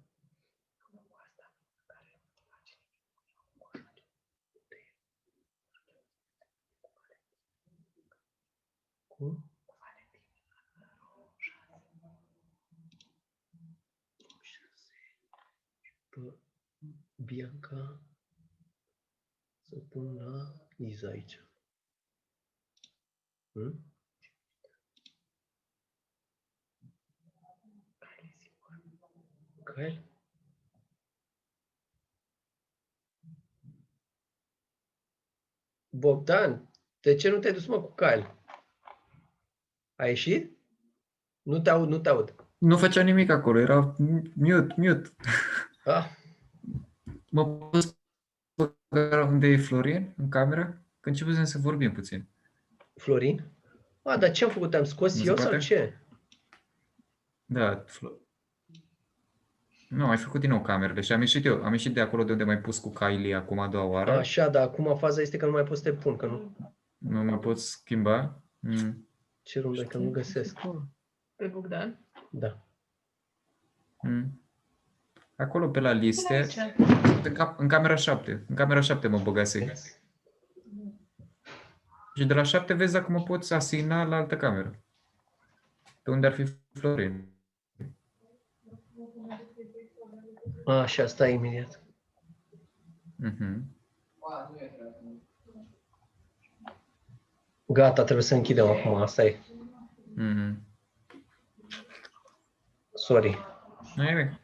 Cum? Bianca să pun la Iza aici. Kyle? Bogdan, de ce nu te-ai dus, mă, cu Kyle? Ai ieșit? Nu te aud, nu te aud. Nu făcea nimic acolo, era mute. Ah. Mă poți băga unde e Florin, în cameră? Că începusem să vorbim puțin. Florin? Dar ce am făcut? Am scos eu sau ce? Da, nu, ai făcut din nou camerele și am ieșit eu. Am ieșit de acolo de unde m-ai pus cu Kylie acum a doua oară. Așa, dar acum faza este că nu mai pot să te pun, că nu... Nu mă pot schimba? Ce runde, că nu găsesc. Pe Bogdan? Da. Acolo pe la liste, în camera 7. În camera 7 mă băgase. Și de la 7 vezi dacă mă poți asigna la altă cameră. Pe unde ar fi Florin. Așa, stai imediat. Gata, trebuie să închidem acum, asta e. Sorry. Nu e nimic.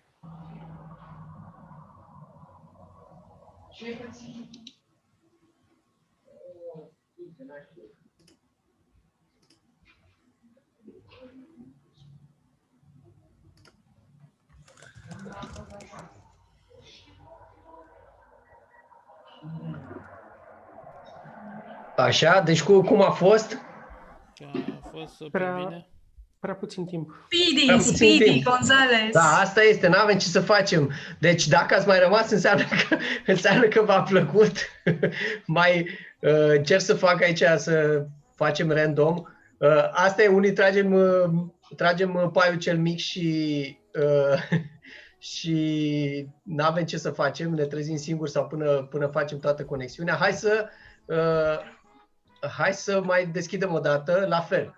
Așa, deci cum a fost? A fost super bine. Prea puțin timp. Speedy, Gonzales. Da, asta este, n-avem ce să facem. Deci dacă ați mai rămas, înseamnă că v-a plăcut. Mai încerc să fac aici, să facem random. Asta e, unii tragem paiul cel mic și și nu avem ce să facem, ne trezim singuri sau până facem toată conexiunea. Hai să mai deschidem o dată, la fel.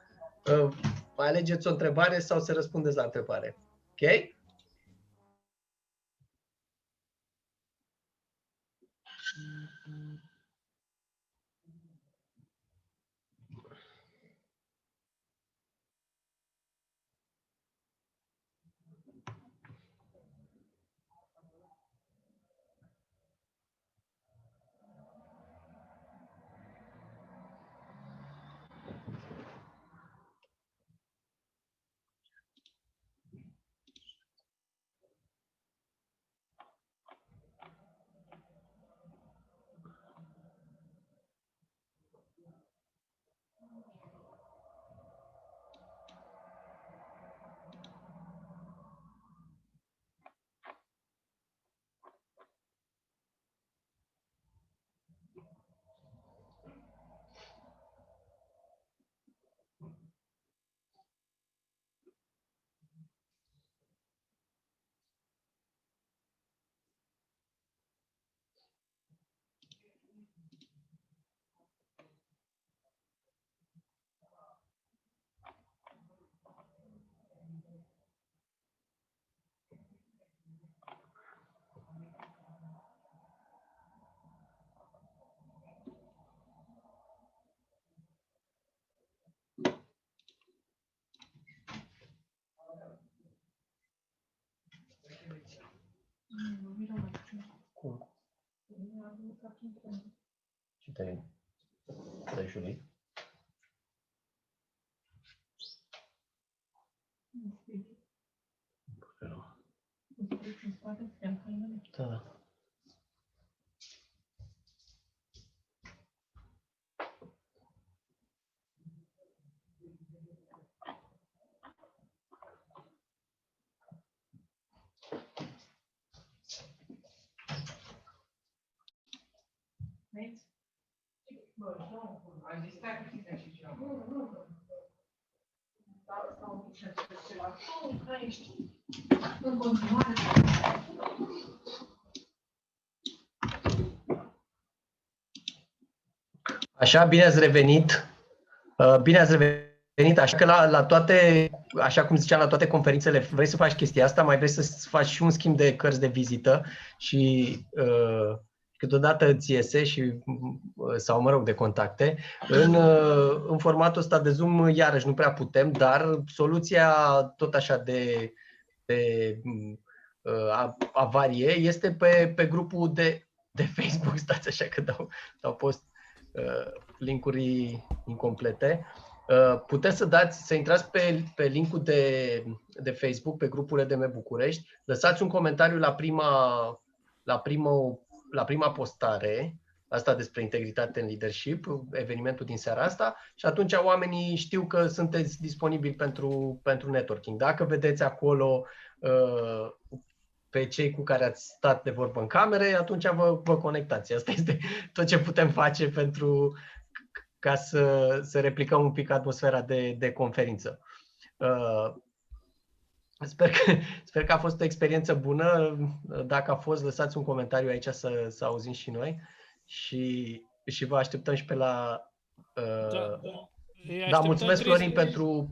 Mai alegeți o întrebare sau să răspundeți la întrebare. Ok? Ce te-ai jurit? Da. Așa, bine ați revenit. Bine ați revenit. Așa că la toate, așa cum ziceam, la toate conferințele, vrei să faci chestia asta, mai vrei să faci și un schimb de cărți de vizită și câteodată îți iese și, sau mă rog, de contacte. În formatul ăsta de Zoom, iarăși, nu prea putem, dar soluția tot așa de avarie este pe grupul de Facebook. Stați așa că dau post linkuri incomplete. Puteți să intrați pe linkul de Facebook, pe grupul EDM București, lăsați un comentariu la prima postare, asta despre integritate în leadership, evenimentul din seara asta, și atunci oamenii știu că sunteți disponibili pentru networking. Dacă vedeți acolo pe cei cu care ați stat de vorbă în camere, atunci vă conectați. Asta este tot ce putem face ca să replicăm un pic atmosfera de conferință. Sper că a fost o experiență bună. Dacă a fost, lăsați un comentariu aici să auzim și noi și vă așteptăm și pe la... Da, mulțumesc, Florin,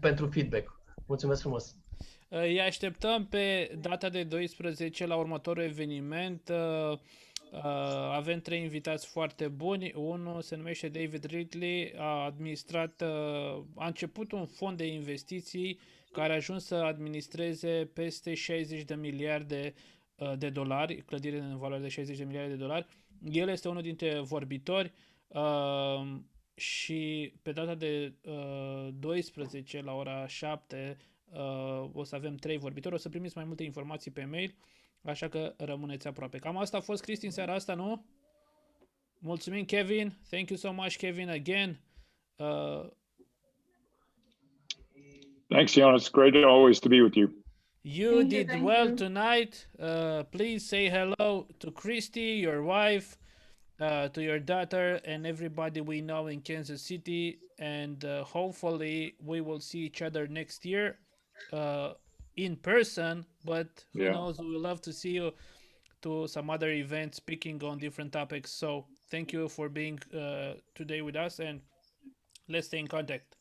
pentru feedback. Mulțumesc frumos. Îi așteptăm pe data de 12 la următorul eveniment. Avem 3 invitați foarte buni. Unul se numește David Ridley, a început un fond de investiții care a ajuns să administreze peste 60 de miliarde de dolari, clădire în valoare de 60 de miliarde de dolari. El este unul dintre vorbitori și pe data de 12 la ora 7 o să avem 3 vorbitori. O să primiți mai multe informații pe mail, așa că rămâneți aproape. Cam asta a fost, Cristi, în seara asta, nu? Mulțumim, Kevin. Thank you so much, Kevin, again. Thanks, Jonas. It's great always to be with you. You did well tonight. Please say hello to Christy, your wife, to your daughter, and everybody we know in Kansas City. And hopefully we will see each other next year. in person, but who Yeah. knows, we would love to see you to some other events speaking on different topics. So thank you for being today with us, and let's stay in contact.